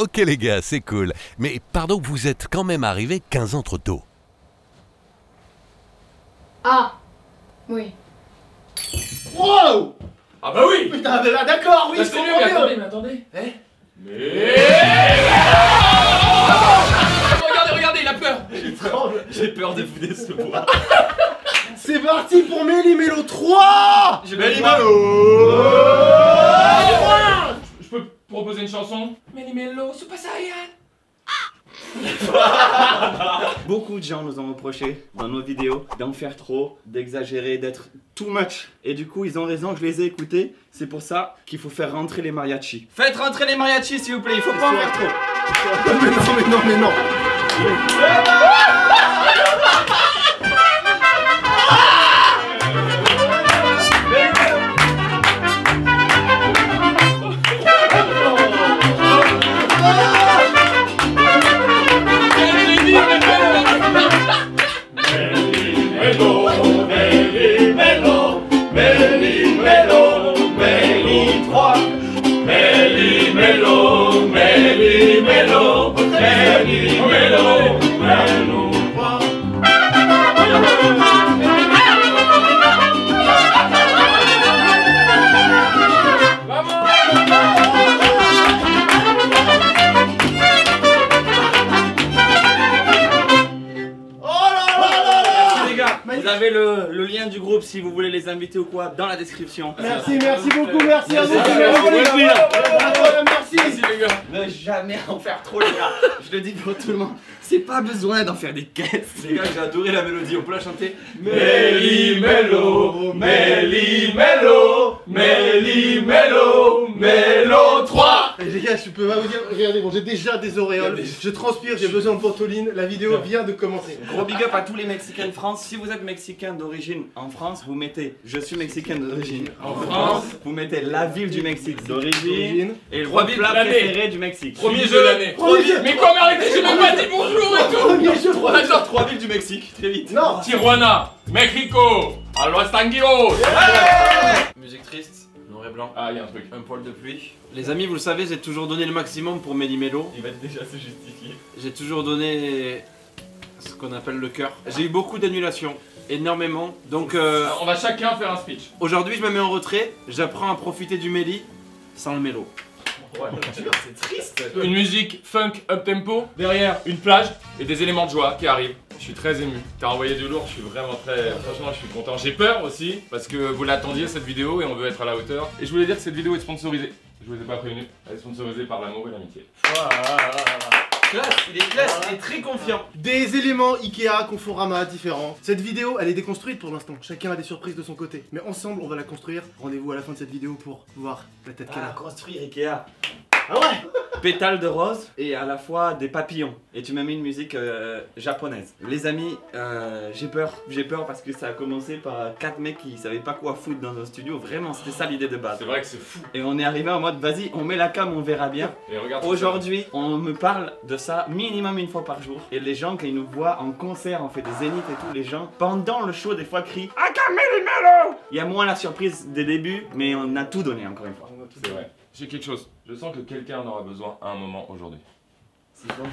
Ok les gars, c'est cool. Mais pardon, vous êtes quand même arrivés 15 ans trop tôt. Ah, oui. Wow! Ah bah oui! Putain, mais là, d'accord, oui, Bah, je c'est mieux, comprends mais mieux. attendez, mais attendez. Eh? Regardez, il a peur. J'ai peur de vous décevoir. C'est parti pour Méli-Mélo 3! Méli-Mélo! Je peux proposer une chanson? Méli-Mélo, Super Saiyan. Beaucoup de gens nous ont reproché dans nos vidéos d'en faire trop, d'exagérer, d'être too much. Et du coup, ils ont raison, je les ai écoutés. C'est pour ça qu'il faut faire rentrer les mariachis. Faites rentrer les mariachis, s'il vous plaît, il faut pas en faire trop. Mais non. Vous avez le lien du groupe si vous voulez les inviter ou quoi dans la description. Merci beaucoup, merci à vous. Merci. Merci les gars. Ne jamais en faire trop les gars. Je le dis pour tout le monde. C'est pas besoin d'en faire des caisses. Les gars, j'ai adoré la mélodie, on peut la chanter. Méli-Mélo, Méli-Mélo, Méli-Mélo, Mélo 3. Les gars, je peux pas vous dire, regardez, bon, j'ai déjà des auréoles, je transpire, j'ai besoin de ventoline, la vidéo vient de commencer. Gros big up à tous les Mexicains de France. Si vous êtes Mexicain d'origine en France, vous mettez je suis Mexicain d'origine en France. Vous mettez la ville du Mexique d'origine et le Trois villes plat de l'année. préféré du Mexique. Premier jeu de l'année. Mais quoi, mais arrêtez, j'ai même pas dit bonjour et tout. Premier jeu, Attends, 3 villes du Mexique, très vite. Non. Tijuana, Mexico, a Los Angeles. Musique triste, noir et blanc, Ah, il y a un truc. un poil de pluie. Les amis, vous le savez, j'ai toujours donné le maximum pour Méli-Mélo. Il va déjà se justifier. J'ai toujours donné ce qu'on appelle le cœur. J'ai eu beaucoup d'annulations, énormément. Donc On va chacun faire un speech. aujourd'hui, je me mets en retrait. J'apprends à profiter du Méli sans le mélo. Ouais, c'est triste. Une musique funk up tempo, derrière une plage et des éléments de joie qui arrivent. Je suis très ému. T'as envoyé du lourd, je suis vraiment très... Franchement, je suis content. J'ai peur aussi parce que vous l'attendiez cette vidéo et on veut être à la hauteur. Et je voulais dire que cette vidéo est sponsorisée. Je vous ai pas prévenu. Elle est sponsorisée par l'amour et l'amitié. Classe, il est très confiant. Des éléments Ikea, Conforama différents. Cette vidéo, elle est déconstruite pour l'instant. Chacun a des surprises de son côté. Mais ensemble, on va la construire. Rendez-vous à la fin de cette vidéo pour voir la tête qu'elle a. Construire Ikea. Ah ouais. Pétales de rose et à la fois des papillons. Et tu m'as mis une musique japonaise. Les amis, j'ai peur parce que ça a commencé par 4 mecs qui savaient pas quoi foutre dans un studio. Vraiment, c'était ça l'idée de base. C'est vrai que c'est fou. Et on est arrivé en mode, vas-y, on met la cam, on verra bien. Et regarde. Aujourd'hui, on me parle de ça minimum une fois par jour. Et les gens, quand ils nous voient en concert, on fait des zéniths et tout, les gens, pendant le show, des fois crient Méli-Mélo. Il y a moins la surprise des débuts, mais on a tout donné encore une fois. C'est vrai. J'ai quelque chose. Je sens que quelqu'un en aura besoin à un moment aujourd'hui. C'est quoi?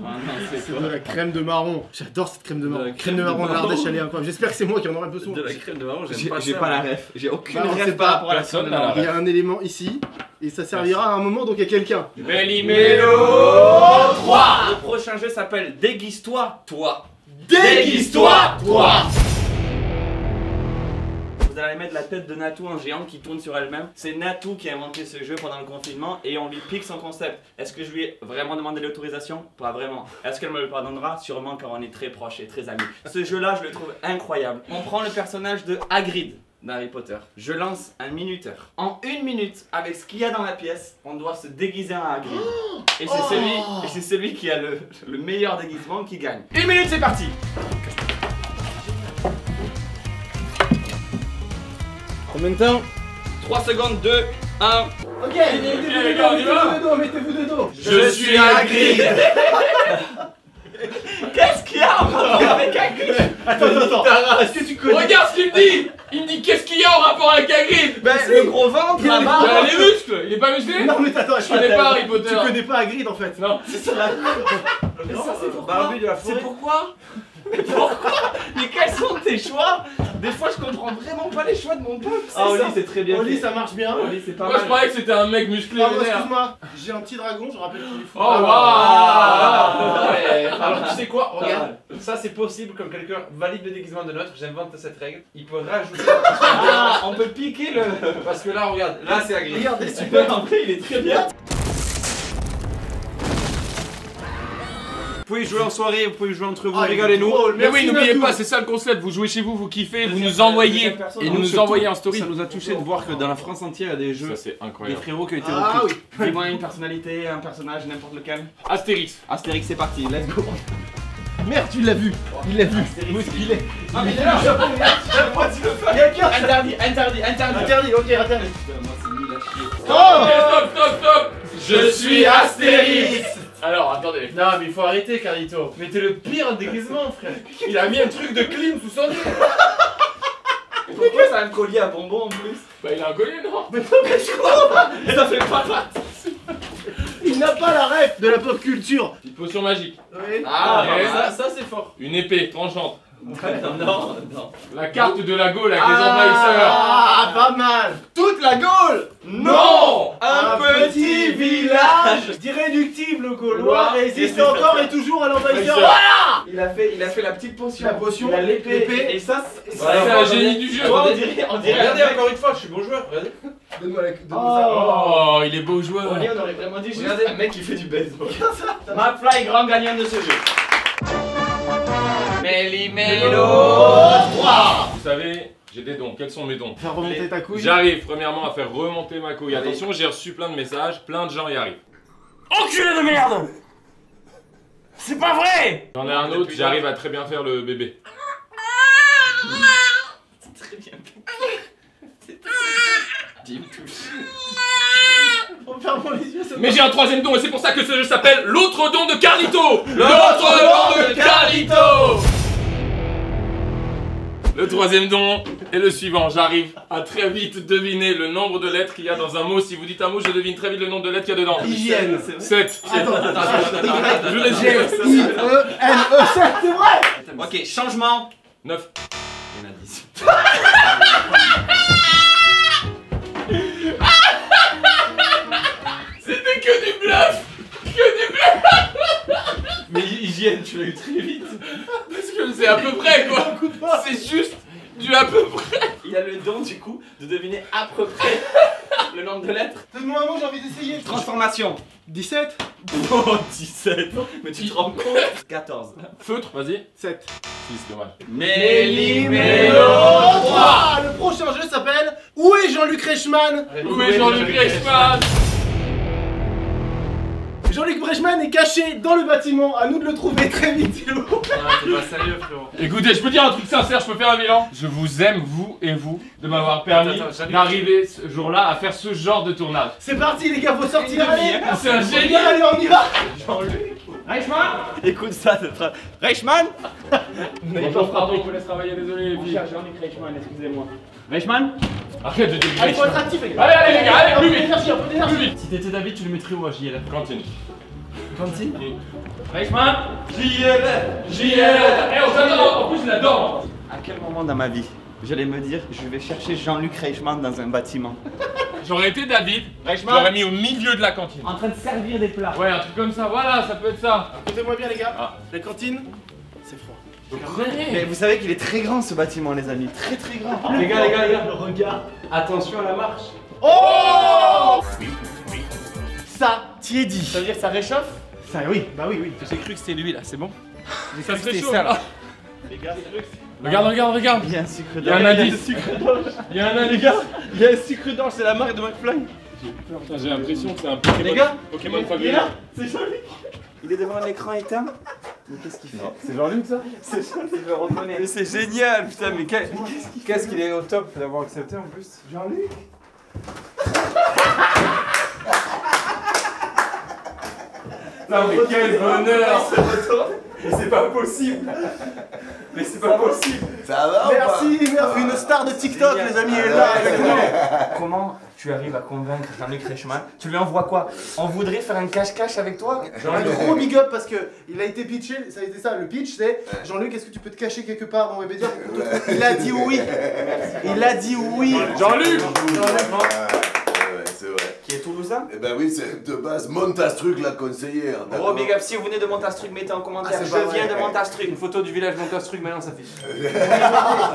Ah non, C'est de la crème de marron. J'adore cette crème de marron. la Crème de marron de l'Ardèche, elle est incroyable. J'espère que c'est moi qui en aurai besoin. De la crème de marron, j'aime pas J'ai ça. pas la ref, j'ai aucune Bah, on sait ref pas. par rapport à la Personne crème de n'a la marron. Il y a un élément ici, et ça servira à un moment donc à quelqu'un. Méli-Mélo 3. Le prochain jeu s'appelle Déguise-toi, toi. Déguise-toi, toi. Vous allez mettre la tête de Natou en géant qui tourne sur elle-même. C'est Natou qui a inventé ce jeu pendant le confinement et on lui pique son concept. Est-ce que je lui ai vraiment demandé l'autorisation? Pas vraiment. Est-ce qu'elle me le pardonnera? Sûrement, car on est très proches et très amis. Ce jeu-là, je le trouve incroyable. On prend le personnage de Hagrid d'Harry Potter. Je lance un minuteur. En 1 minute, avec ce qu'il y a dans la pièce, on doit se déguiser en Hagrid. Et c'est celui qui a le meilleur déguisement qui gagne. 1 minute, c'est parti. Combien de temps? 3 secondes, 2, 1. Ok, mettez-vous de dos. Je suis Hagrid. Qu'est-ce qu'il y a en rapport avec Hagrid? Attends. Est-ce que tu connais? Regarde ce qu'il me dit. Il me dit qu'est-ce qu'il y a en rapport avec Hagrid? Ben, le gros ventre, la barbe. Les muscles, il est pas musclé? Non mais attends, Je connais pas Harry Potter. Tu connais pas Hagrid en fait. Non. C'est ça la. Mais ça, c'est pourquoi? Barbu de la forêt. C'est pourquoi? Mais quels sont tes choix? Des fois, je comprends vraiment pas les choix de mon peuple. Ah Oli, c'est très bien. Oli, ça marche bien. Oli, c'est pas Moi je mal. croyais que c'était un mec musclé. Pardon, vénère. excuse-moi, j'ai un petit dragon, je rappelle qu'il est fou. Oh waouh! Alors tu sais quoi, regarde, ça c'est possible comme quelqu'un valide le déguisement de l'autre, j'invente cette règle, il peut rajouter. Ah, on peut piquer le. Parce que là regarde, là c'est agréable. Regardez, Super, en vrai, il est très bien. Vous pouvez jouer en soirée, vous pouvez jouer entre vous, Ah, régalez-nous. Mais oui, n'oubliez pas, c'est ça le concept. Vous jouez chez vous, vous kiffez, vous nous envoyez et nous surtout, envoyez en story. Ça nous a touché de voir que dans la France entière il y a des jeux, Ça c'est des incroyable. frérots qui ont été Ah repris. oui. Dis-moi une personnalité, un personnage, n'importe lequel. Astérix. Astérix, c'est parti, let's go. Merde, tu l'as vu. Il l'a vu. Astérix, Il est. Ah, mais il est là, moi, tu le fais. Il y a qu'un. Interdit. Interdit, ok, interdit. Putain, moi, c'est nul à chier. Oh Stop. Je suis Astérix. Alors, attendez. Non mais il faut arrêter Carlito. Mais t'es le pire déguisement frère. Il a mis un truc de clim sous son nez. Pourquoi ça a un collier à bonbons en plus? Bah il a un collier, non? Ça fait pas mal. Il n'a pas la ref de la pop culture. Petite potion magique. Oui. Ah, Ouais. Ça c'est fort. Une épée tranchante. non. La carte de la Gaule avec les envahisseurs. Ah, pas mal. Toute la Gaule. Non! Un petit village. Irréductible Gaulois résiste encore et toujours à l'envahisseur. Voilà. Il a fait la petite potion. La potion, il a l'épée. l'épée. Et ça, C'est un génie du jeu. on dirait Regardez encore une fois, je suis bon joueur, regardez. Donne-moi ça. Oh, il est beau joueur. on aurait vraiment dit juste Regardez. un mec qui fait du baseball. McFly, grand gagnant de ce jeu. Méli-mélo. Vous savez, j'ai des dons. Quels sont mes dons? Faire remonter ta couille. J'arrive premièrement à faire remonter ma couille. Attention, j'ai reçu plein de messages, plein de gens y arrivent. Enculé de merde. C'est pas vrai. J'en ai un autre, j'arrive à très bien faire le bébé. Très bien. Dis me touche. On ferme les yeux. Mais j'ai un troisième don et c'est pour ça que ce jeu s'appelle l'autre don de Carlito. L'autre don de Carlito. Le troisième don est le suivant. J'arrive à très vite deviner le nombre de lettres qu'il y a dans un mot. Si vous dites un mot, je devine très vite le nombre de lettres qu'il y a dedans. Hygiène. 7. Attends. Je laisse dire. I-E-N-E-7, c'est vrai. Ok, changement. 9. Il y en a 10. C'était que du bluff. Que du bluff. Mais hygiène, tu l'as eu très vite. Parce que c'est à peu près quoi. C'est juste du à peu près. Il a le don du coup de deviner à peu près le nombre de lettres. Donne-moi un mot, j'ai envie d'essayer. Transformation. 17. Oh, 17. Mais tu te rends compte? 14. Feutre, vas-y. 7. 6, dommage. Méli-mélo. 3. Le prochain jeu s'appelle Où est Jean-Luc Reichmann? Où est Jean-Luc Reichmann? Jean-Luc Reichmann est caché dans le bâtiment, à nous de le trouver très vite, s'il vous plaît. T'es pas sérieux frérot. Écoutez, je peux dire un truc sincère, je peux faire un bilan. Je vous aime, vous et vous, de m'avoir permis d'arriver ce jour-là à faire ce genre de tournage. C'est parti les gars, faut sortir, allez. C'est un génie. Allez, on y va. Reichmann. Écoute ça, cette phrase. Reichmann. Bonjour, pardon, je vous laisse travailler, désolé les Mon filles. cher Jean-Luc Reichmann, excusez-moi. Reichmann. Arrête de dire Allez, faut être Reichmann. actif les gars. Allez les gars, allez, Un peu plus vite. d'énergie, un peu d'énergie. Plus vite. Si t'étais David, tu le mettrais où à JL? Cantine. Cantine. Reichmann. JL. Eh, on s'adore, en plus je l'adore. À quel moment dans ma vie j'allais me dire je vais chercher Jean-Luc Reichmann dans un bâtiment? J'aurais été David, je Reichmann. l'aurais mis au milieu de la cantine. En train de servir des plats. Ouais, un truc comme ça, voilà, ça peut être ça. Écoutez-moi bien les gars, Ah. la cantine, c'est froid. Mais vous savez qu'il est très grand ce bâtiment les amis, très très grand. Les gars, Le regard. attention à la marche. Oh. Ça, t'y es dit. Ça veut dire que ça réchauffe? Ça, oui, bah oui, oui. J'ai cru que c'était lui là, c'est bon? Ça se réchauffe ça, là. Les gars, Regarde. il y a un sucre Il y a un indice. Il y a un indice. Il y a un sucre d'orge, c'est la marque de McFly. Putain, j'ai l'impression que c'est un Pokémon. Les gars, Pokémon il est fabuleux. là, c'est Jean-Luc. Il est devant l'écran éteint. Mais qu'est-ce qu'il fait? C'est Jean-Luc ça? C'est Jean-Luc, je le reconnais. Mais c'est génial, putain, mais qu'est-ce qu'il est au top d'avoir accepté en plus. Jean-Luc. Non mais quel bonheur. Mais c'est pas possible. Mais c'est pas possible. Ça va ou Merci, merci. Une star de TikTok, Génial. les amis, est là avec nous. Comment tu arrives à convaincre Jean-Luc Reichmann? Tu lui envoies quoi? On voudrait faire un cache-cache avec toi? Un gros big up parce que il a été pitché, ça a été ça, le pitch c'est Jean-Luc, est-ce que tu peux te cacher quelque part dans Webedia? Il a dit oui. Il a dit oui. Jean-Luc. Ouais, c'est vrai. Qui est toulousain? Eh ben oui, c'est de base Montastruc l'a conseillé. Hein, Gros big up, si vous venez de Montastruc, mettez en commentaire. Ah, c'est Je pas viens vrai. de Montastruc. Une photo du village Montastruc, maintenant ça fait.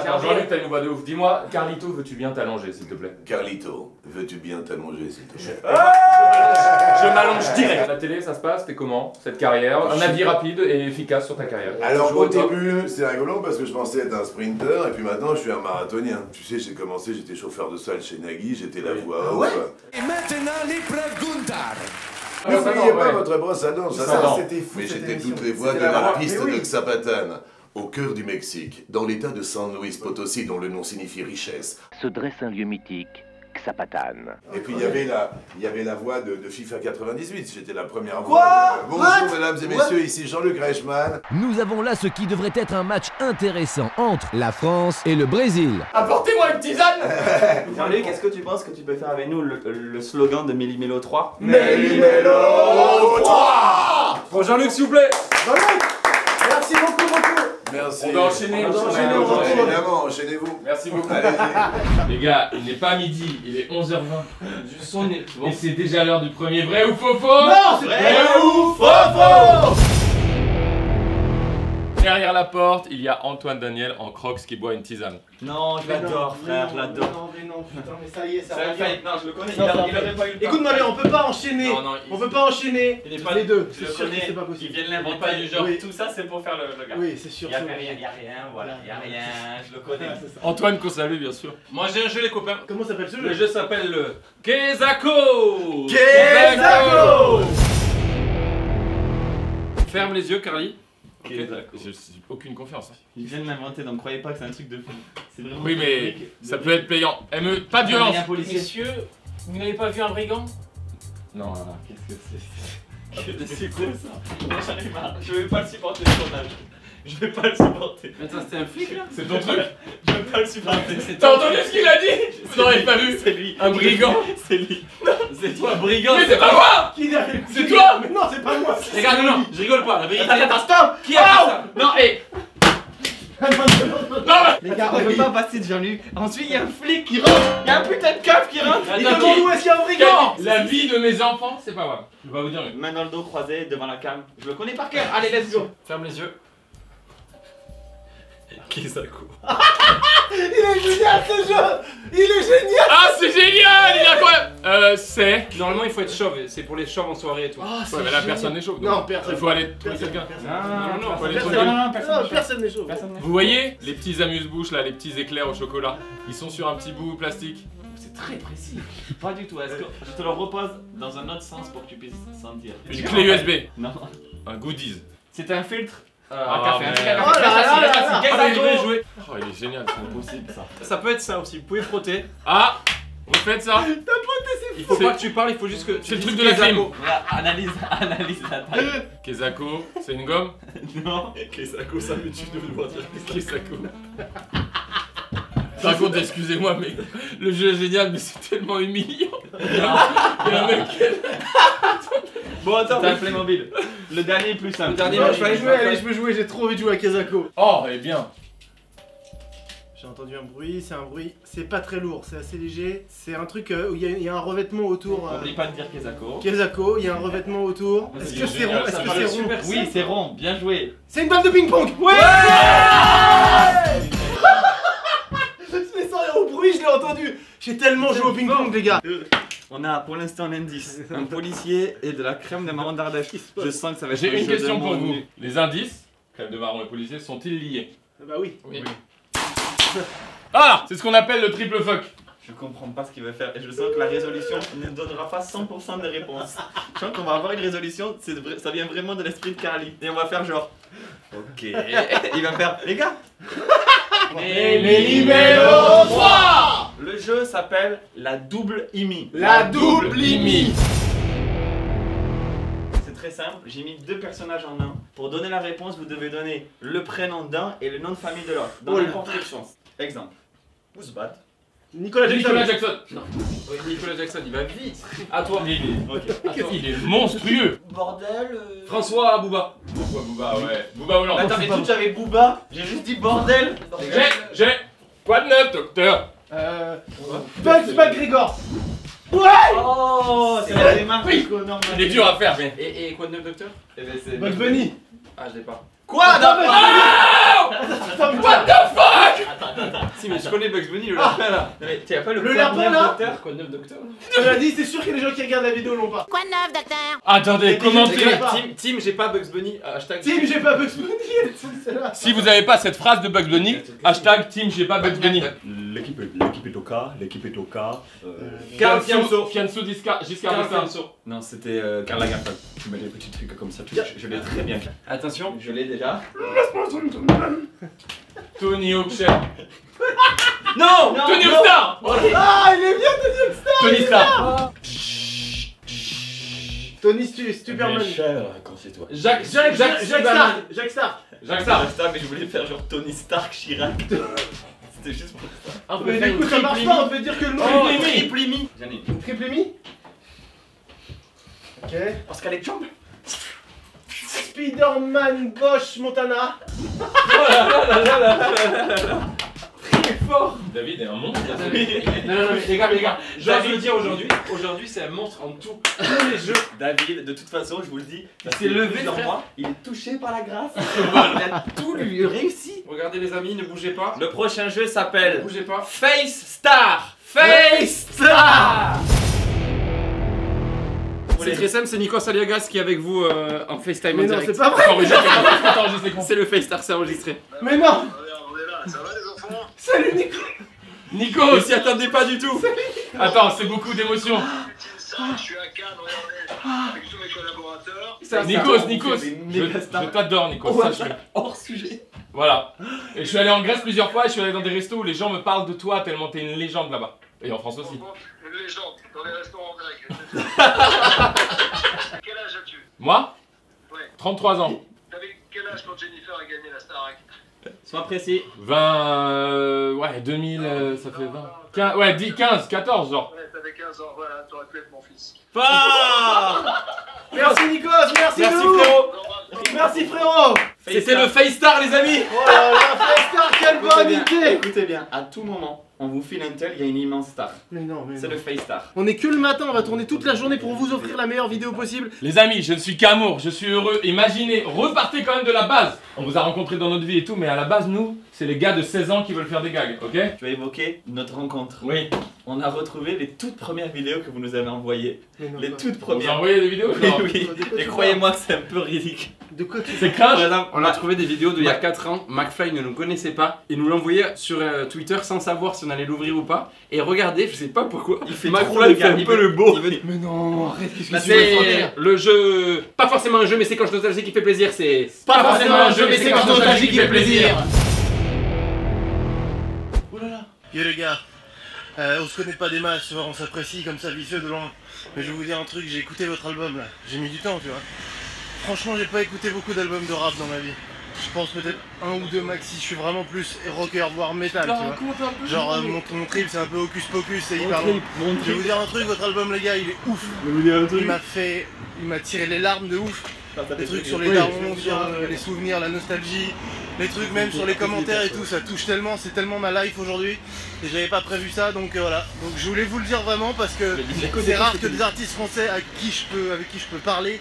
Alors, Jean-Luc, t'as une voix de ouf. Dis-moi, Carlito, veux-tu bien t'allonger, s'il te plaît? Carlito, veux-tu bien t'allonger s'il te plaît? Je m'allonge direct. La télé, ça se passe, t'es comment cette carrière? Un avis rapide et efficace sur ta carrière. Alors Tu joues au top. début, c'est rigolo parce que je pensais être un sprinter et puis maintenant je suis un marathonien. Tu sais, j'ai commencé, j'étais chauffeur de salle chez Nagui, j'étais la voix off. Et maintenant, l'épreuve Gunther. N'oubliez pas votre brosse à dents, ça, Ça, c'était fou. Mais cette j'étais émission. toutes les voix de C'était la la voix- piste mais oui. de Xapatan, au cœur du Mexique, dans l'état de San Luis Potosí, dont le nom signifie richesse. Se dresse un lieu mythique, Xapatan. Et puis il y avait la voix de FIFA 98, j'étais la première Quoi voix. Bonjour What mesdames et messieurs, ici Jean-Luc Reichmann. Nous avons là ce qui devrait être un match intéressant entre la France et le Brésil. Apportez-moi une tisane. Jean-Luc, est-ce que tu penses que tu peux faire avec nous le slogan de Méli-Mélo 3? Méli-Mélo 3. Bon, Jean-Luc, s'il vous plaît. Jean-Luc, merci beaucoup. Merci. On va enchaîner, on va enchaîner, on va enchaîner. Évidemment, enchaînez-vous. Merci beaucoup. Allez-y. Les gars, il n'est pas midi, il est 11h20. Du son est... Et c'est déjà l'heure du premier vrai ou faux faux. Non, c'est Vrai ou faux faux. Derrière la porte, il y a Antoine Daniel en crocs qui boit une tisane. Non, je l'adore, frère, je l'adore. Non, mais non, putain, mais ça y est, ça C'est un revient. fake, non, je le connais, Non, il aurait pas eu le temps. Écoute-moi bien, on peut pas enchaîner. Non, non, On peut pas enchaîner. Il est pas les deux. Je C'est le sûr que connais, c'est pas il possible. vient de Il est l'inventer. pas du genre. Oui. Tout ça, c'est pour faire le gars. Oui, c'est sûr. Y'a c'est rien, vrai. y'a rien, voilà, y'a rien, je le connais. Ah, c'est ça. Antoine qu'on salue bien sûr. Moi j'ai un jeu, les copains. Comment s'appelle ce Le jeu? jeu s'appelle le Kezako. Kezako. Ferme les yeux, Carly. Kezako. J'ai aucune confiance. Il vient de l'inventer, donc croyez pas que c'est un truc de fou. C'est vraiment. Oui mais ça peut être payant. ME, pas de Il y a violence. un policier. Messieurs, vous n'avez pas vu un brigand? Non. Qu'est-ce que c'est? C'est quoi ça? J'en ai marre, je vais pas le supporter ce tournage. Je vais pas le supporter. Attends, c'était un flic là? C'est ton truc. Je vais pas le supporter. T'as entendu ce qu'il a dit? Vous n'auriez pas vu? C'est lui. Un brigand. C'est lui. C'est toi, brigand. Mais c'est pas moi. Qui derrière? C'est toi. Mais non, c'est pas moi. Regarde, non, je rigole pas, la vérité. Attends, stop. Qui a fait ça? Non et. Non mais. Les gars, on peut pas passer de Jean-Luc. Ensuite, il y a un flic qui rentre. Il y a un putain de keuf qui rentre. Il demande où est-ce qu'il y a un brigand. La vie de mes enfants, c'est pas moi. Je vais pas vous dire. Mais... Main dans le dos, croisée, devant la cam. Je le connais par cœur. Allez, let's go. Ferme les yeux. Kezako. Il est génial ce jeu. Il est génial. Ah c'est génial, il est incroyable. C'est. Normalement, il faut être chauve, c'est pour les chauves en soirée et tout. Ah, c'est Ouais mais là génial. personne n'est chaud. donc. Non, personne. Il faut aller trouver Personne. quelqu'un. Non, faut aller Personne. trouver quelqu'un. Non, personne n'est chaud. Vous voyez les petits amuse-bouches là, les petits éclairs au chocolat. Ils sont sur un petit bout plastique. C'est très précis. Pas du tout. Est-ce que je te le repose dans un autre sens pour que tu puisses sentir? Une clé USB. Non. Un goodies. C'est un filtre. Ah, café. Un merde. truc à Oh là café. là Facile, là facile. là. Allez, Kezako. je vais jouer. Oh il est génial, c'est impossible ça. Ça peut être ça aussi, vous pouvez frotter. Ah vous faites ça. Il faut C'est- pas que tu parles, il faut juste que tu C'est le dises truc de la clim. Kezako. Voilà, analyse la taille. Kezako, c'est une gomme. Non. Kezako, ça me tue de le voir dire. Kezako. Par contre, excusez-moi, mais le jeu est génial, mais c'est tellement humiliant. Il y a un mec qui est- Bon, attends, t'as un Playmobil. Le dernier est plus simple. Le dernier, Non, moi, je peux jouer, allez, je peux jouer, j'ai trop envie de jouer à Kezako. Oh, eh bien. J'ai entendu un bruit, c'est pas très lourd, c'est assez léger. C'est un truc où il y a un revêtement autour. N'oublie pas de dire Kezako. Kezako, il y a un revêtement autour. Est-ce que c'est rond? Est-ce que c'est rond? Oui, c'est rond, bien joué. C'est une balle de ping-pong! Ouais! Je l'ai senti au bruit, je l'ai entendu! J'ai tellement joué au ping-pong, les gars! On a pour l'instant un indice. Un policier et de la crème de marron d'Ardèche. Je sens que ça va être J'ai un une jeu de question pour mots vous. nus. Les indices, crème de marron et policier, sont-ils liés? Bah oui. Oui. Ah, c'est ce qu'on appelle le triple fuck. Je comprends pas ce qu'il veut faire et je sens que la résolution ne donnera pas 100% des réponses. Je sens qu'on va avoir une résolution, ça vient vraiment de l'esprit de Carly. Et on va faire genre. Ok. Il va faire. Les gars! Méli-Mélo 3! Le jeu s'appelle la double IMI. La double IMI! C'est très simple, j'ai mis deux personnages en un. Pour donner la réponse, vous devez donner le prénom d'un et le nom de famille de l'autre. Dans Oh la n'importe quel sens. Exemple. Ouzbat. Nicolas Jackson. Nicolas Jackson. Non. Oui, Nicolas Jackson, il va vite. À toi. Il est monstrueux. Bordel. François Bouba. Pourquoi Booba, ouais. Booba Hollande. Attends, mais tout j'avais Booba. J'ai juste dit bordel. J'ai. Quoi de neuf, docteur? Bugs McGregor. Ouais. Oh, c'est la démarche. Oui, normal. Il est dur à faire, mais. Et quoi de neuf, docteur? Eh ben, c'est Bugs Bunny. Ah, je l'ai pas. Quoi? Attends, mais- What the fuck? Si, mais je connais Bugs Bunny, le lapin là. Non, mais tu as pas le Le quoi de lapin, neuf, là docteur? Quoi de neuf, docteur? Je l'ai dit, c'est sûr que les gens qui regardent la vidéo l'ont pas. Quoi de neuf, docteur? Attendez, Les commentez. gars, pas. Team, j'ai pas Bugs Bunny. Hashtag. Team, j'ai pas Bugs Bunny. C'est là. Si vous avez pas cette phrase de Bugs Bunny, hashtag team j'ai pas Bugs Bunny. L'équipe est au cas, l'équipe est au cas. Karl Fianso, Fianso. Giscard Karl d'Estaing. Fianso. Non, c'était Karl Lagerfeld. Tu mets des petits trucs comme ça, je l'ai très bien fait. Attention. Je l'ai déjà. Tony Hawkshare. Non, Tony Hawkstar. Ah, il est bien Tony Stark. Tony Superman. Quand c'est toi. Jacques Jacques Stark. Jacques Stark. Jacques Stark. Mais je voulais faire genre Tony Stark Chirac. C'était juste pour ça. On peut Mais faire du coup, une ça marche triple pas, on peut dire que le nom Oh, est Mimi. triplimi. J'en ai une. Triple Mimi. Ok. Parce qu'elle est jambes. Spider-Man Bosch Montana. David est un monstre. Non, mais les gars, j'ose le dire aujourd'hui c'est un monstre en tous les jeux. David, de toute façon, je vous le dis, Il s'est levé, plusieurs frère. mois, il est touché par la grâce. Il a tout lui réussi. Regardez les amis, ne bougez pas. Le prochain jeu Ne s'appelle bougez pas. Face Star. Face Star. C'est très simple, c'est Nikos Aliagas qui est avec vous en FaceTime Mais en non, direct. c'est pas vrai. C'est le Face Star, c'est enregistré. Mais non. On est là, ça va les enfants? Salut Nico. Nico. On s'y attendait pas du tout. Attends, c'est beaucoup d'émotions. Je suis à Cannes, regardez, avec tous mes collaborateurs. Nikos, je t'adore Nikos, sache-le. Hors sujet. Voilà. Et je suis allé en Grèce plusieurs fois et je suis allé dans des restos où les gens me parlent de toi tellement t'es une légende là-bas. Et en France aussi. Une légende, dans les restaurants grecs. Quel âge as-tu? Moi Ouais. 33 ans. T'avais quel âge quand Jennifer a gagné la Starac? Sois précis. 20... ouais, 2000, ça fait 20... 15, ouais, 10, 15, 14 genre. Ouais, t'avais 15 ans, voilà, t'aurais pu être mon fils. Merci Nikos, merci Merci Lou. frérot. Merci frérot. C'était le Face Star les amis. Oh là là, Face Star, quelle bonne idée. Écoutez bien, à tout moment, on vous file un tel, il y a une immense star. Mais non, mais C'est non. le Face Star. On est que le matin, on va tourner toute la journée pour vous offrir la meilleure vidéo possible. Les amis, je ne suis qu'amour, je suis heureux. Imaginez, repartez quand même de la base. On vous a rencontrés dans notre vie et tout, mais à la base, nous, c'est les gars de 16 ans qui veulent faire des gags, ok? Tu as évoqué notre rencontre. Oui. On a retrouvé les toutes premières vidéos que vous nous avez envoyées. Mais non, Les quoi. toutes On vous a premières. envoyé des vidéos? Oui, genre oui. De quoi Et tu croyez-moi que c'est un peu ridicule. De quoi tu C'est Par cringe. exemple, on a trouvé des vidéos d'il y a 4 ans, McFly ne nous connaissait pas, il nous l'envoyait sur Twitter sans savoir si on allait l'ouvrir ou pas. Et regardez, je sais pas pourquoi, Il fait trop McFly le fait gars, un il peu veut- le beau. il veut- Mais non, arrête, qu'est-ce que Bah, tu veux faire c'est le jeu, pas forcément un jeu, mais c'est quand je nostalgie qui fait plaisir, c'est Pas forcément un jeu, mais c'est quand nostalgie qui fait plaisir. Oh là là. Yo les gars, on se connaît pas des masses, tu vois, on s'apprécie comme ça vicieux de loin. Mais je vais vous dire un truc, j'ai écouté votre album là, j'ai mis du temps tu vois. Franchement j'ai pas écouté beaucoup d'albums de rap dans ma vie. Je pense peut-être un ou deux maxi, je suis vraiment plus rocker, voire métal tu vois. Genre mon trip c'est un peu hocus pocus, c'est hyper long. Je vais vous dire un truc, votre album les gars il est ouf. Il m'a tiré les larmes de ouf. Les trucs sur les darons, sur les souvenirs, la nostalgie, les trucs même sur les commentaires et tout, ça touche tellement, c'est tellement ma life aujourd'hui et j'avais pas prévu ça donc voilà. Donc je voulais vous le dire vraiment parce que c'est rare que des artistes français avec qui je peux parler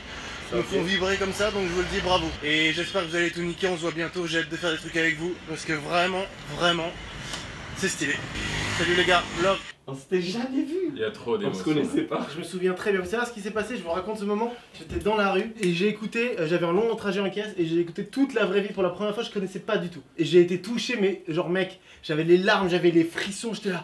me font vibrer comme ça, donc je vous le dis bravo. Et j'espère que vous allez tout niquer, on se voit bientôt, j'ai hâte de faire des trucs avec vous parce que vraiment, c'est stylé. Salut les gars, love. On s'était jamais vu. Il y a trop On se d'émotions. connaissait pas. Je me souviens très bien, vous savez ce qui s'est passé, je vous raconte ce moment, j'étais dans la rue et j'ai écouté, j'avais un long trajet en caisse et j'ai écouté toute la vraie vie pour la première fois, je connaissais pas du tout. Et j'ai été touché mais genre mec, j'avais les larmes, j'avais les frissons, j'étais là,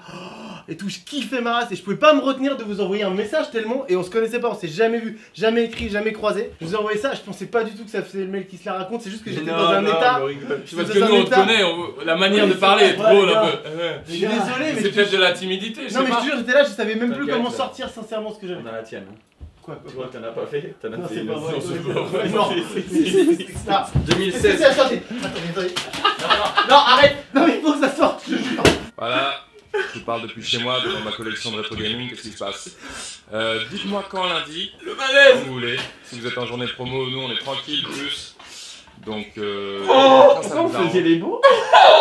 et tout, je kiffais ma race et je pouvais pas me retenir de vous envoyer un message tellement, et on se connaissait pas, on s'est jamais vu, jamais écrit, jamais croisé. Je vous ai envoyé ça, je pensais pas du tout que ça faisait le mec qui se la raconte, c'est juste que j'étais dans un état... C'est parce que nous on te connaît, la manière de parler est drôle un peu. Je suis désolé mais... C'est peut-être de la timidité, je Non sais mais je pas. te jure, j'étais là, je savais même plus T'inquiète. comment sortir sincèrement ce que j'avais. Dans la tienne. Quoi Je vois que t'en as pas fait. T'en as Non, fait c'est une. pas vrai. Non, c'est pas vrai. Non, Ah, 2016. Attendez. Non, arrête. Non, mais il faut que ça sorte, je jure. Voilà, je parle depuis chez moi, devant ma collection de rétro gaming, qu'est-ce qui se passe? Dites-moi quand lundi, le malaise. quand vous voulez, si vous êtes en journée de promo, nous on est tranquille plus. Donc, Pourquoi vous faisiez les beaux?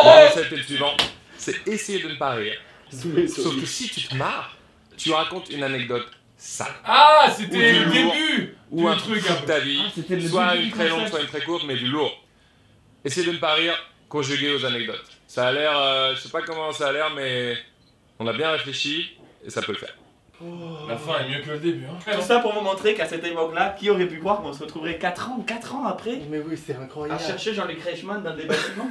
mon conseil était le suivant, c'est essayer de ne pas rire. Sauf que si tu te marres, tu racontes une anecdote sale. Ah, c'était Ou le du lourd, début ou du un truc. truc de ta vie, c'était le soit début une du très longue, concept. soit une très courte, mais du lourd. Essayez de ne pas rire, conjugué aux anecdotes. Ça a l'air, je sais pas comment ça a l'air, mais on a bien réfléchi et ça peut le faire. La fin est mieux que le début. Hein. Tout ça pour vous montrer qu'à cette époque-là, qui aurait pu croire qu'on se retrouverait 4 ans après Mais oui, c'est à incroyable. chercher Jean-Luc Reichmann dans des bâtiments?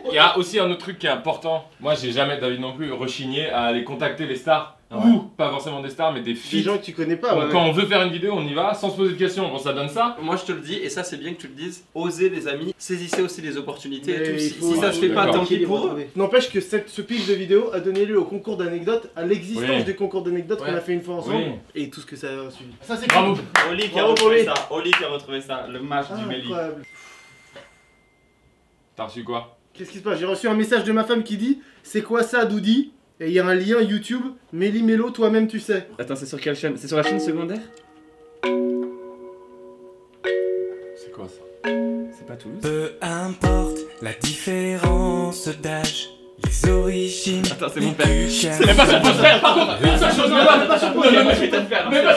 Il y a aussi un autre truc qui est important. Moi, j'ai jamais, David non plus, rechigné à aller contacter les stars. Ouais. Ou pas forcément des stars, mais des Des filles. gens que tu connais pas, ouais. Quand on veut faire une vidéo, on y va sans se poser de questions. Bon, ça donne ça. Moi je te le dis, et ça c'est bien que tu le dises, osez les amis, saisissez aussi les opportunités et Mais tout. il Si, faut- si ça se fait pas, d'accord. tant pis pour eux. N'empêche que ce pitch de vidéo a donné lieu au concours d'anecdotes, à l'existence Oui. des concours d'anecdotes Ouais. qu'on a fait une fois ensemble, Oui. et tout ce que ça a suivi. Ça c'est Bravo. Oli qui a Bravo pour retrouvé lui. ça. Oli qui a retrouvé ça. Le match du Méli. incroyable. T'as reçu quoi? Qu'est-ce qui se passe? J'ai reçu un message de ma femme qui dit c'est quoi ça, Doudi? Et il y a un lien YouTube, Méli Mélo, toi-même tu sais. Attends, c'est sur quelle chaîne? C'est sur la chaîne secondaire? C'est quoi ça? C'est pas Toulouse? Peu importe la différence d'âge, les origines. Attends, c'est mon père. C'est même pas sur pause, frère, par contre! Une seule chose, même pas sur pause! Même pas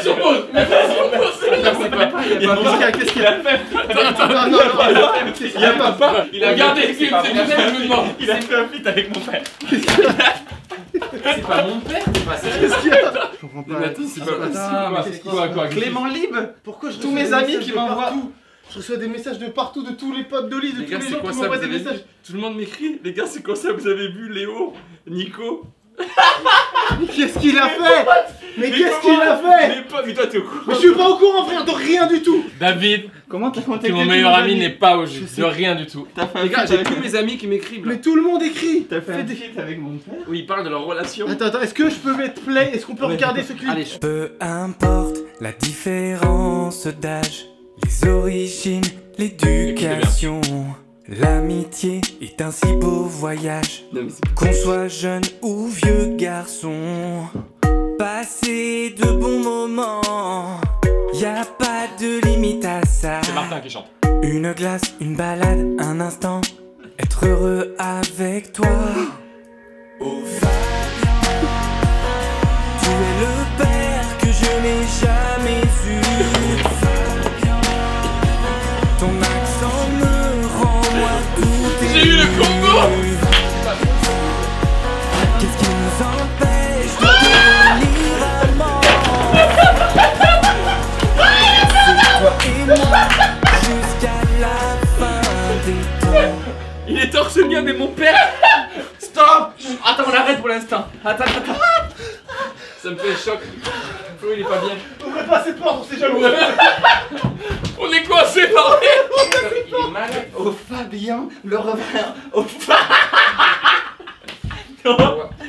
sur pause! Même pas sur pause! Qu'est-ce qu'il a fait? Non, non, qu'est-ce qu'il a pas? Il a gardé le film, c'est bien ça que je me demande! Il a fait un feat avec mon père. C'est pas mon père, c'est pas ça. Qu'est-ce qu'il y a? Je comprends Mais pas. attends, c'est pas Ah, mais c'est quoi? Clément Libre. Pourquoi je Tous reçois mes des amis messages qui de m'envoient. partout? Je reçois des messages de partout, de tous les potes d'Oli, de Les tous gars, les c'est gens quoi qui ça? m'envoient Vous des avez messages. vu? Tout le monde m'écrit. Les gars, c'est quoi ça? Vous avez vu Léo, Nico? Mais qu'est-ce qu'il a fait? Mais qu'est-ce qu'il a fait? Mais pas, mais toi t'es au courant. Mais je suis pas au courant, frère, de rien du tout. David, Comment t'as contacté que mon tous meilleur nos ami amis? n'est pas au jus, de rien du tout. T'as fait un Les gars, feat j'ai avec tous mes amis qui m'écrivent là. Mais tout le monde écrit. T'as fait un feat avec mon père? Oui, ils parlent de leur relation. Attends, est-ce que je peux mettre play? Est-ce qu'on peut regarder ce clip? Allez, Peu importe la différence d'âge, les origines, l'éducation, l'amitié est un si beau voyage. non, mais c'est Qu'on soit jeune ou vieux garçon, passer de bons moments, y a pas de limite à ça. C'est Martin qui chante. Une glace, une balade, un instant, être heureux avec toi. Oh Fabien, tu es le père que je n'ai jamais eu. Fabien, ton accent me rend moi tout ému. J'ai eu le combo. Qu'est-ce qui nous empêche de devenir amants? C'est toi et moi jusqu'à la fin des temps. Il est torse nu mais mon père. Stop. Attends, on arrête pour l'instant. Attends. Ça me fait choc. Flo, il est pas bien. Ouvrez pas cette porte, on sait jamais. On est coincés par Il est malade. Oh Fabien, le refrain. Oh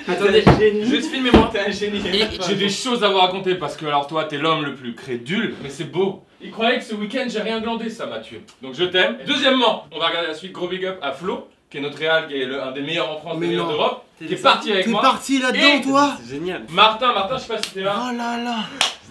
Attendez, juste filmez-moi. T'es un génie. J'ai des choses à vous raconter parce que alors toi t'es l'homme le plus crédule, mais c'est beau. Il croyait que ce week-end j'ai rien glandé, ça m'a tué. Donc je t'aime. Deuxièmement, on va regarder la suite. Gros big up à Flo, qui est notre réal, qui est un des meilleurs en France, Mais des meilleurs non. d'Europe, qui est parti avec T'es moi. parti là-dedans, Et- toi? C'est génial. Martin, je sais pas si t'es là. Oh là là.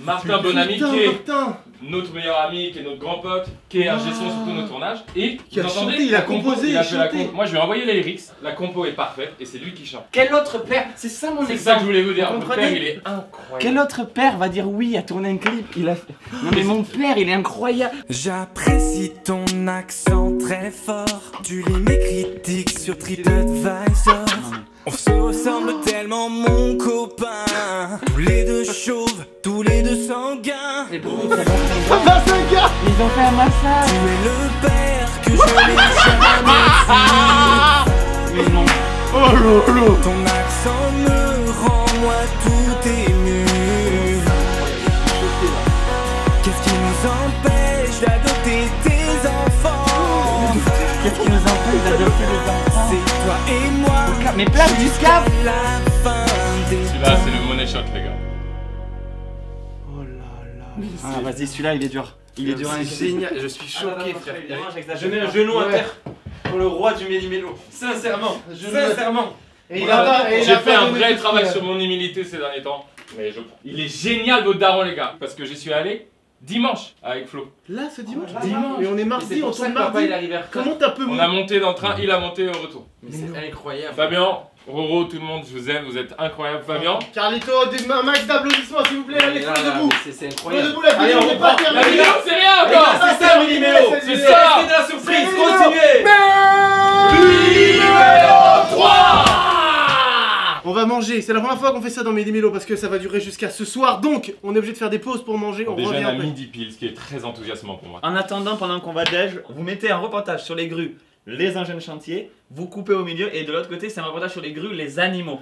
Martin, bon ami, Putain, qui est Martin. notre meilleur ami, qui est notre grand pote, qui est un gestion sur tous nos tournages. Et Qui a vous entendez, chanté, il a la compo, composé, il il a a fait la chanté. compo. Moi je lui ai envoyé les lyrics, la compo est parfaite et c'est lui qui chante. Quel autre père? C'est ça mon C'est ça que exemple. je voulais vous dire. Vous Mon comprenez? père il est incroyable. Quel autre père va dire oui à tourner un clip? Il a fait. Non mais mon père, il est incroyable. J'apprécie ton accent très fort. Tu lis mes critiques sur TripAdvisor. On se ressemble tellement, mon copain. Tous les deux chauves, tous les deux sanguins. Mais pourquoi ils ont fait un massage? Tu es le père que je n'ai jamais vu. Mais non. Oh lolo. Ton accent me rend moi tout ému. Qu'est-ce qui nous empêche d'adopter tes enfants? Qu'est-ce qui nous empêche d'adopter les enfants? C'est toi et moi. Mais place du jusqu'à cap. la fin des Celui-là c'est le money shot les gars. Oh là là. Ah, vas-y, celui-là, il est dur. Il est dur. C'est génial, je suis choqué, frère. Je mets un genou à terre pour le roi du méli-mélo. Sincèrement, sincèrement. Et J'ai fait un vrai travail sur mon humilité ces derniers temps. Mais il est génial votre daron les gars. Parce que j'y suis allé dimanche avec Flo. Là, c'est dimanche. Dimanche. Et on est mardi, on tourne mardi. Il arrive vers Comment t'as peu On a monté dans le train, il a monté au retour. Mais c'est incroyable. Fabien, Roro, tout le monde, je vous aime, vous êtes incroyables. Fabien. Carlito, un max d'applaudissements s'il vous plaît. Allez, Flo debout. C'est incroyable. Debout, la vidéo n'est pas La terminée. vidéo, c'est rien encore. C'est ça, méli-mélo. C'est ça. C'est de la surprise, continuez. Numéro 3. On va manger, c'est la première fois qu'on fait ça dans Méli-Mélo parce que ça va durer jusqu'à ce soir, donc on est obligé de faire des pauses pour manger, on Déjà revient à après. midi pile, ce qui est très enthousiasmant pour moi. En attendant, pendant qu'on va déj, vous mettez un reportage sur les grues, les engins de chantier, vous coupez au milieu et de l'autre côté c'est un reportage sur les grues, les animaux.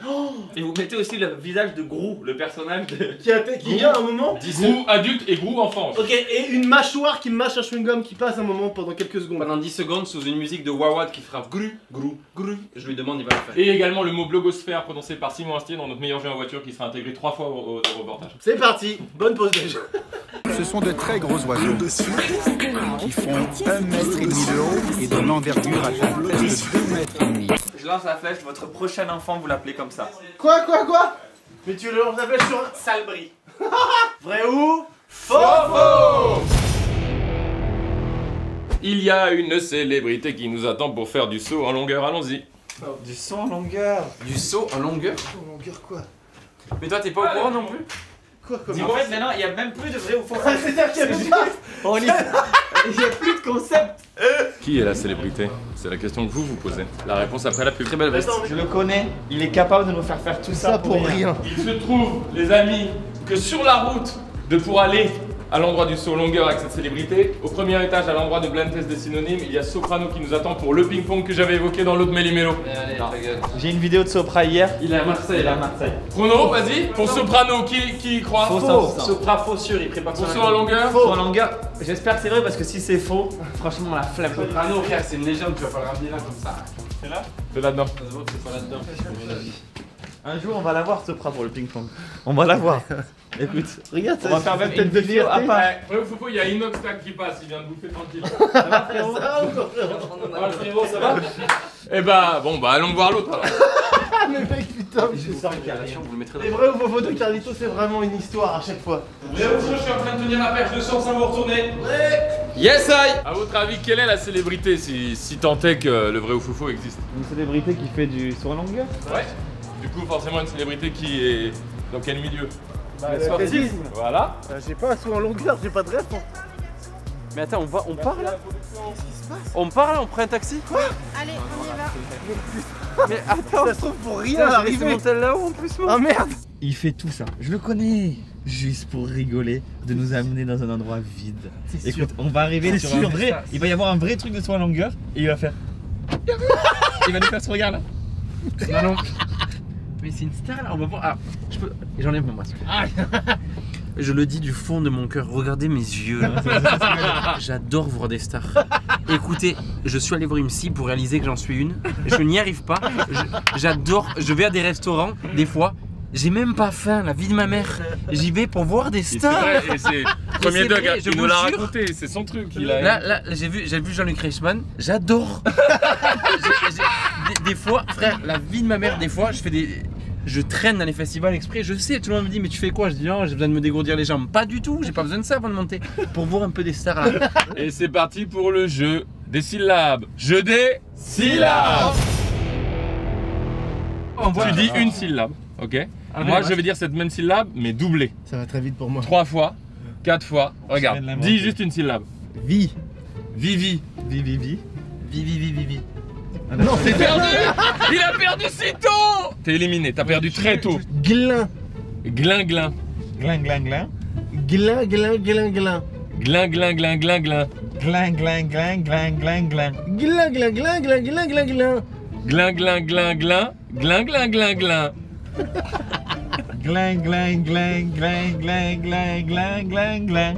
Et vous mettez aussi le visage de Grou, le personnage de... Qui vient un moment. Grou adulte et Grou enfant. Ok, et une mâchoire qui mâche un chewing-gum qui passe un moment pendant quelques secondes. Pendant 10 secondes, sous une musique de Wawad qui fera gru, gru, gru. Je lui demande, il va le faire. Et également le mot blogosphère prononcé par Simon Astier dans notre meilleur jeu en voiture qui sera intégré 3 fois au reportage. C'est parti, bonne pause déjà. Ce sont de très gros oiseaux qui font 1,5 mètre de haut et dont l'envergure atteint presque 2,5 mètres. Je lance la flèche, votre prochain enfant vous l'appelez comme ça. Quoi Mais tu le lances la flèche sur un Salbris. vrai ou faux? Il y a une célébrité qui nous attend pour faire du saut en longueur, allons-y. Du son en longueur. Du saut en longueur. En longueur quoi? Mais toi, t'es pas au courant non plus? Quoi comme En fait, maintenant, il n'y a même plus de vrai ou faux. C'est-à-dire qu'il y avait pas. Il n'y a plus de concept. Qui est la célébrité? C'est la question que vous vous posez. La réponse après la pub. Très belle veste. Je le connais, il est capable de nous faire faire tout ça pour rien. Il se trouve, les amis, que sur la route pour aller à l'endroit du saut en longueur avec cette célébrité, au premier étage, à l'endroit de Blind Test des synonymes, il y a Soprano qui nous attend pour le ping-pong que j'avais évoqué dans l'autre Méli-Mélo. Allez, ta gueule. J'ai une vidéo de Sopra hier. Il est à Marseille, Il est à là. Marseille. Chrono, vas-y. Pour Soprano, qui y croit? Faux. Sopra, faux sûr, il prépare Pour son saut en longueur? Faux. En longueur, j'espère que c'est vrai parce que si c'est faux, franchement la flemme. Soprano, frère, c'est une légende, tu vas pas le ramener là comme ça. C'est là? C'est là-dedans. Ça se voit que c'est pas là-dedans, à mon avis. Un jour on va la voir Sopra pour le ping-pong. On va la voir. Écoute, Regarde, on va faire même une vidéo à part. Ouais, Foufou, il y a Inox Tag qui passe, il vient de bouffer tranquille. Ça va frérot? Ah, le frérot, ça va? Eh bah, bon, bah allons voir l'autre alors. Mais mec, putain. Je sors une carnation, vous le mettrez C'est vrai ou faux de Carlito, c'est vraiment une histoire à chaque fois. Je suis en train de tenir la perche de sens, ça vous retourner. Yes, I! A votre avis, quelle est la célébrité si tant est que le vrai ou Foufou existe? Une célébrité qui fait du sur longueur? Ouais. Du coup, forcément, une célébrité qui est dans quel milieu? Le sportisme. Voilà. J'ai pas un saut en longueur, j'ai pas de rêve. Mais attends, on part là? On part là, on prend un taxi? Quoi? Allez, on y va. Mais attends! Ça se trouve pour rien Putain, j'ai arriver. laissé mon tel là-haut en plus, moi! Ah merde. Il fait tout ça, je le connais, juste pour rigoler, de nous amener dans un endroit vide. Écoute, on va arriver sur un vrai, il va y avoir un vrai truc de saut en longueur et il va faire. Il va nous faire ce regard là. Non, non. Mais c'est une star là, on va voir. Ah, j'enlève mon masque. Je le dis du fond de mon cœur, regardez mes yeux là. J'adore voir des stars. Écoutez, je suis allé voir une psy pour réaliser que j'en suis une. Je n'y arrive pas. J'adore, je vais à des restaurants, des fois. J'ai même pas faim, la vie de ma mère. J'y vais pour voir des stars. Et c'est premier c'est Doug, vrai, je il vous nous l'a jure. raconté, c'est son truc. Il a... Là, j'ai vu Jean-Luc Reichmann, j'adore. Des fois, frère, la vie de ma mère, des fois, je traîne dans les festivals exprès, je sais, tout le monde me dit mais tu fais quoi? Je dis non, j'ai besoin de me dégourdir les jambes. Pas du tout, j'ai pas besoin de ça avant de monter. Pour voir un peu des stars là. Et c'est parti pour le jeu des syllabes. Jeu des syllabes. Tu dis une syllabe, ok? Moi je vais dire cette même syllabe mais doublée. Ça va très vite pour moi. 3 fois, 4 fois, regarde, dis juste une syllabe. Vie. Vivi. Vivi. Vivi. Non, c'est perdu. Il a perdu si tôt. T'es éliminé, t'as perdu très tôt. Glin. Glin. Glin. Glin. Glin. Glin. Glin. Glin. Glin.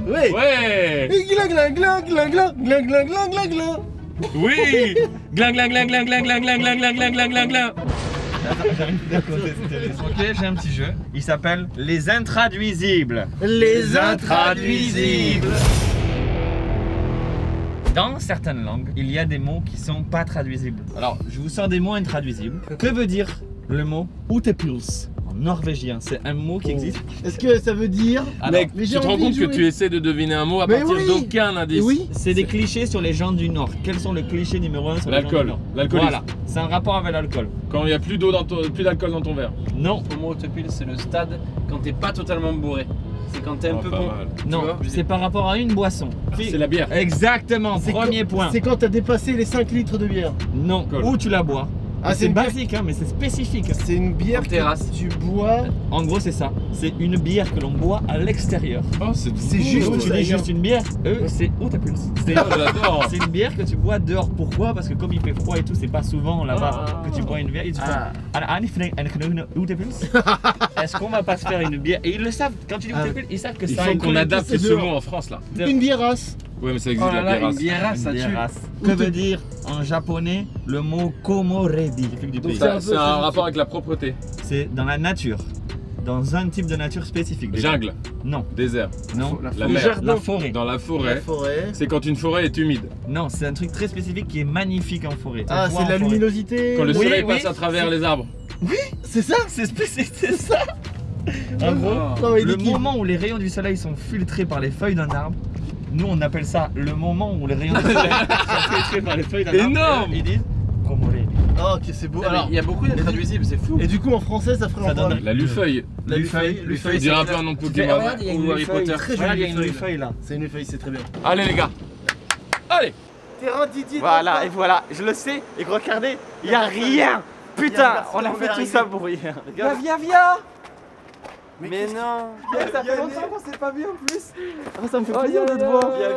Ouais. Ouais. Oui. Glin. Attends, j'arrive plus à compter cette télé. Ok, j'ai un petit jeu. Il s'appelle Les Intraduisibles. Les Intraduisibles. Dans certaines langues, il y a des mots qui sont pas traduisibles. Alors, je vous sors des mots intraduisibles. Que veut dire le mot Utepuls en norvégien? C'est un mot qui existe. Est-ce que ça veut dire... Mec, tu te rends compte que tu essaies de deviner un mot à partir d'aucun indice. Oui. C'est des clichés sur les gens du Nord. Quels sont les clichés numéro 1 sur les gens du L'alcool. Nord? L'alcoolisme. Voilà, c'est un rapport avec l'alcool. Quand il n'y a plus d'eau plus d'alcool dans ton verre. Non. Le mot Utepils, c'est le stade quand t'es pas totalement bourré. C'est quand t'es un peu pas con. mal. Non, c'est par rapport à une boisson. C'est la bière. Exactement, premier point. C'est quand t'as dépassé les 5 litres de bière. Non, où tu la bois. Ah, c'est basique, hein, mais c'est spécifique. C'est une bière que tu bois. En gros, c'est ça. C'est une bière que l'on boit à l'extérieur. Oh, c'est juste. Tu dis juste une bière. C'est Utepuls. J'adore. C'est une bière que tu bois dehors. Pourquoi? Parce que comme il fait froid et tout, c'est pas souvent là-bas que tu bois une bière. Ils te font est-ce qu'on va pas se faire une bière? Et ils le savent. Quand tu dis Utepuls, ils savent que Il ça. faut qu'on adapte ce mot en France là. Une biérasse. Ouais, mais ça existe la bière. Une biérasse, ça tue. Que veut dire en japonais le mot komoredi? C'est un rapport avec la propreté. C'est dans la nature. Dans un type de nature spécifique. Jungle. Non. Désert. Non. La mer. La forêt. Dans la forêt. La forêt. C'est quand une forêt est humide. Non, c'est un truc très spécifique qui est magnifique en forêt. Ah, c'est de la luminosité. Quand le soleil passe à travers les arbres. Oui, c'est ça. C'est spécifique, c'est ça. En gros, le moment où les rayons du soleil sont filtrés par les feuilles d'un arbre, nous on appelle ça le moment où les rayons du soleil sont filtrés par les feuilles d'un arbre. Énorme. Ils disent komoredi. Oh, ok, c'est beau. Alors, il y a beaucoup d'intraduisibles, c'est fou. Et du coup, en français, ça ferait donne La lufeuille. La lufeuille. On dirait un peu un nom de Pokémon. Regarde, il y a une Ou Harry Potter. Très Regarde, il y a jolie une feuille. feuille là. C'est une feuille, c'est très bien. Allez les gars. Allez. Terrain Didier. Voilà, et voilà, je le sais. Et regardez, il y a rien. Putain, on a fait tout ça pour rien. Viens. Mais non. Ça fait longtemps qu'on s'est pas vu en plus. Ah, ça me fait plaisir de te voir. Viens.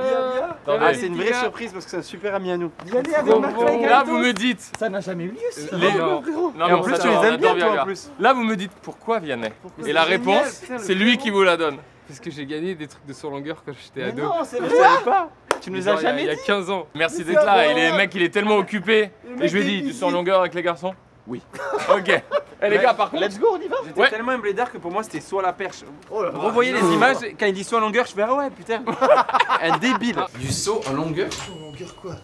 Ah, c'est une vraie surprise parce que c'est un super ami à nous. Viens avec McFly. Là vous me dites. Ça n'a jamais eu lieu ça. Non, Et en plus, tu les aimes bien, toi, en plus. Là vous me dites pourquoi Vianney. Et la réponse, c'est lui qui vous la donne. Parce que j'ai gagné des trucs de saut longueur quand j'étais ado. Non, c'est Je vrai. savais pas. Tu nous as Genre, jamais il y a dit. 15 ans. Merci d'être là. Et les mecs, il est tellement occupé. Et je lui ai dit, du saut longueur avec les garçons? Oui. Ok. Eh les gars, par contre. Let's go, on y va. J'étais Ouais. tellement un blédard que pour moi c'était soit la perche. Revoyez les images, quand il dit soit en longueur, je fais ah ouais putain. Un débile. Du saut en longueur. Longueur quoi?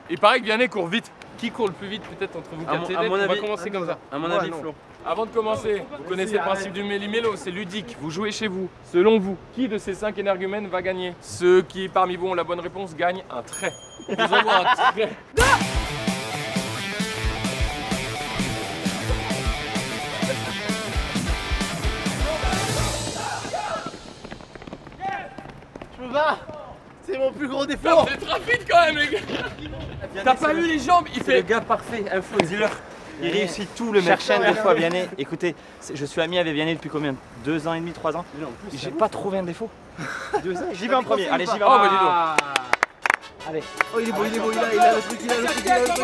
Il paraît que Vianney court vite. Qui court le plus vite peut-être entre vous À quatre mon On va avis- commencer comme ça. À mon avis, Flo. Avant de commencer, vous connaissez le principe du méli-mélo, c'est ludique. Vous jouez chez vous. Selon vous, qui de ces 5 énergumènes va gagner? Ceux qui parmi vous ont la bonne réponse gagnent un trait. Je vous envoie un trait. Je me bats. C'est mon plus gros défaut. Vous êtes rapide quand même les gars. T'as pas vu les jambes? Il C'est le fait. gars parfait, un Flo, dis-leur. Il réussit tout le mec. Cherche des fois Vianney. Écoutez, je suis ami avec Vianney depuis combien? 2 ans et demi, 3 ans. J'ai pas trouvé un défaut. 2 ans. J'y vais en premier. Allez, j'y vais. Oh bah dis donc. Allez. Oh, il est beau, il a le truc, il a le truc.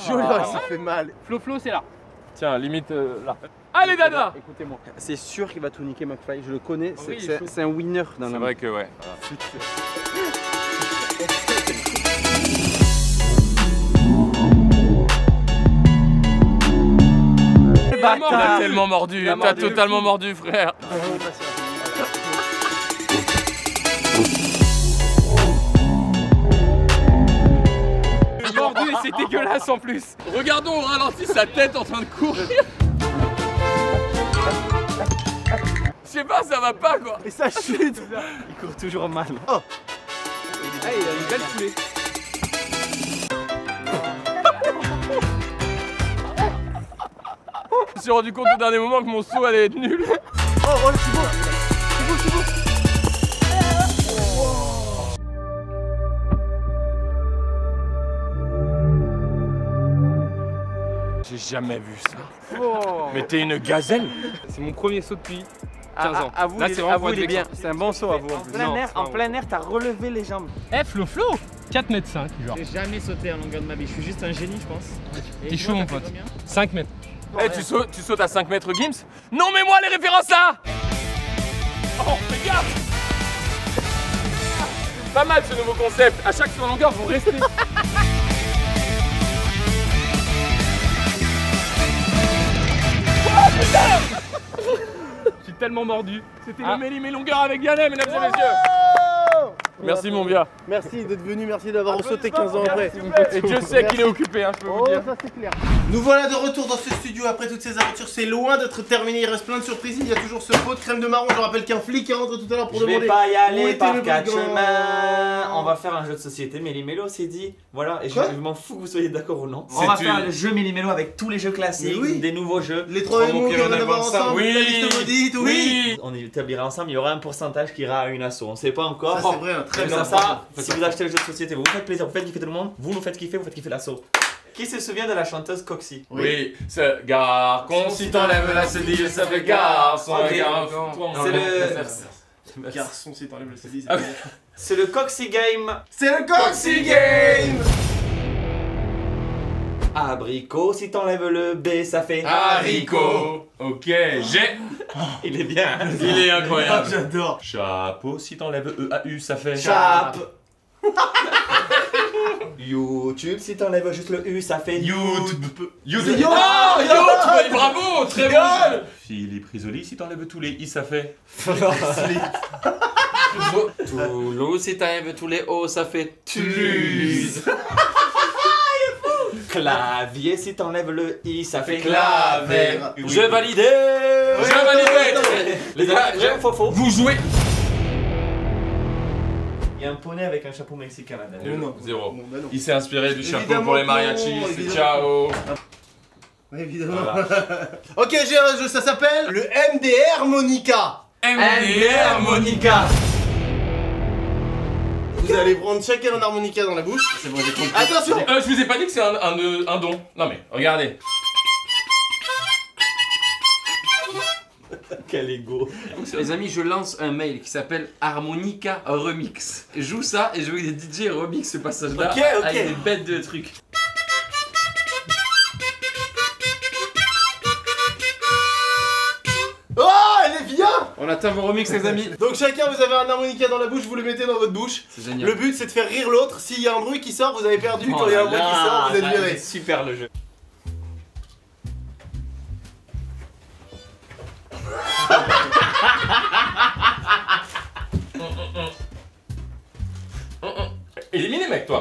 Joli, ça fait mal. Flo, c'est là. Tiens, limite là. Allez Dada. Écoutez-moi. C'est sûr qu'il va tout niquer McFly, je le connais. Oui, il est chaud. C'est un winner dans C'est la vrai que ouais. T'as tellement mordu, t'as totalement mordu frère. Mordu et c'est dégueulasse en plus. Regardons au ralenti sa tête en train de courir. Je sais pas, ça va pas quoi. Et ça chute. Il court toujours mal. Oh. Ah, il a une belle foulée. Je me suis rendu compte au dernier moment que mon saut allait être nul. Oh, c'est beau. C'est beau. J'ai jamais vu ça. Mais t'es une gazelle. C'est mon premier saut depuis 15 ans. À vous, Là, c'est vraiment pour il est être bien. vexant. C'est un bon saut à vous. En plein air, t'as relevé les jambes. Eh Flo, 4 mètres 5 genre. J'ai jamais sauté en longueur de ma vie, je suis juste un génie je pense. T'es chaud mon pote. 5 mètres. Eh, tu sautes à 5 mètres Gims? Non, mais moi les références là. Oh, fais gaffe. Pas mal ce nouveau concept. À chaque surlongueur, vous restez. Je suis tellement mordu. C'était le Méli longueur avec Vianney, mesdames et messieurs. Merci mon gars. Merci d'être venu, merci d'avoir sauté 15 ans après. Et Dieu sait qu'il est occupé, hein, je peux vous dire. Ça c'est clair. Nous voilà de retour dans ce studio après toutes ces aventures. C'est loin d'être terminé, il reste plein de surprises. Il y a toujours ce pot de crème de marron. Je rappelle qu'un flic est rentré tout à l'heure pour demander. Je vais pas y où aller était par le quatre brigand. chemins. On va faire un jeu de société. Méli-Mélo s'est dit. Voilà, et je m'en fous que vous soyez d'accord ou non. On va faire le jeu Méli-Mélo avec tous les jeux classiques, des nouveaux jeux. Les 3 mots qu'on va avoir ensemble. Oui. La liste maudite, oui. On établira ensemble, il y aura un pourcentage qui ira à une asso. On sait pas encore. Ça c'est vrai, un très bien. Comme ça, si vous achetez le jeu de société, vous faites plaisir, vous faites kiffer tout le monde, vous nous faites kiffer l'asso. Qui se souvient de la chanteuse Coxy? Oui, c'est garçon, si t'enlèves la cédille, ça fait garçon, garçon. C'est le... Garçon, si t'enlèves la cédille, c'est le Coxy Game. C'est le Coxy Game. Abricot, si t'enlèves le B, ça fait haricot. Ok, j'ai. Il est bien. Il est incroyable. J'adore. Chapeau, si t'enlèves EAU, ça fait Chape. YouTube, si t'enlèves juste le U, ça fait YouTube. YouTube. Ah, YouTube. Bravo, très bon jeu. Philippe Risoli, si t'enlèves tous les I, ça fait Toulouse, si t'enlèves tous les O, ça fait Toulouse. Clavier, si t'enlèves le I, ça fait clavier. Je validé. Je validé. Les amis, vrai ou faux? Vous jouez. Il y a un poney avec un chapeau mexicain là-dedans. Non. Zéro. Non, bah non. Il s'est inspiré du chapeau Évidemment pour les non, mariachis. évidemment. Ciao. Évidemment. Voilà. Ok, j'ai un jeu, ça s'appelle le MDR Monica. MDR Monica. Vous allez prendre chacun un harmonica dans la bouche. C'est bon, j'ai compris. Attention. Je vous ai pas dit que c'est un don. Non mais, regardez. Quel ego. Les amis, je lance un mail qui s'appelle Harmonica Remix. Je joue ça et je veux que les DJ remix ce passage-là avec des bêtes de trucs. Oh, elle est bien. On attend vos remix les amis. Donc chacun vous avez un harmonica dans la bouche, vous le mettez dans votre bouche. C'est génial. Le but c'est de faire rire l'autre. S'il y a un bruit qui sort, vous avez perdu. Quand il y a un bruit qui sort, vous êtes viré. Super le jeu. Éliminé mec toi.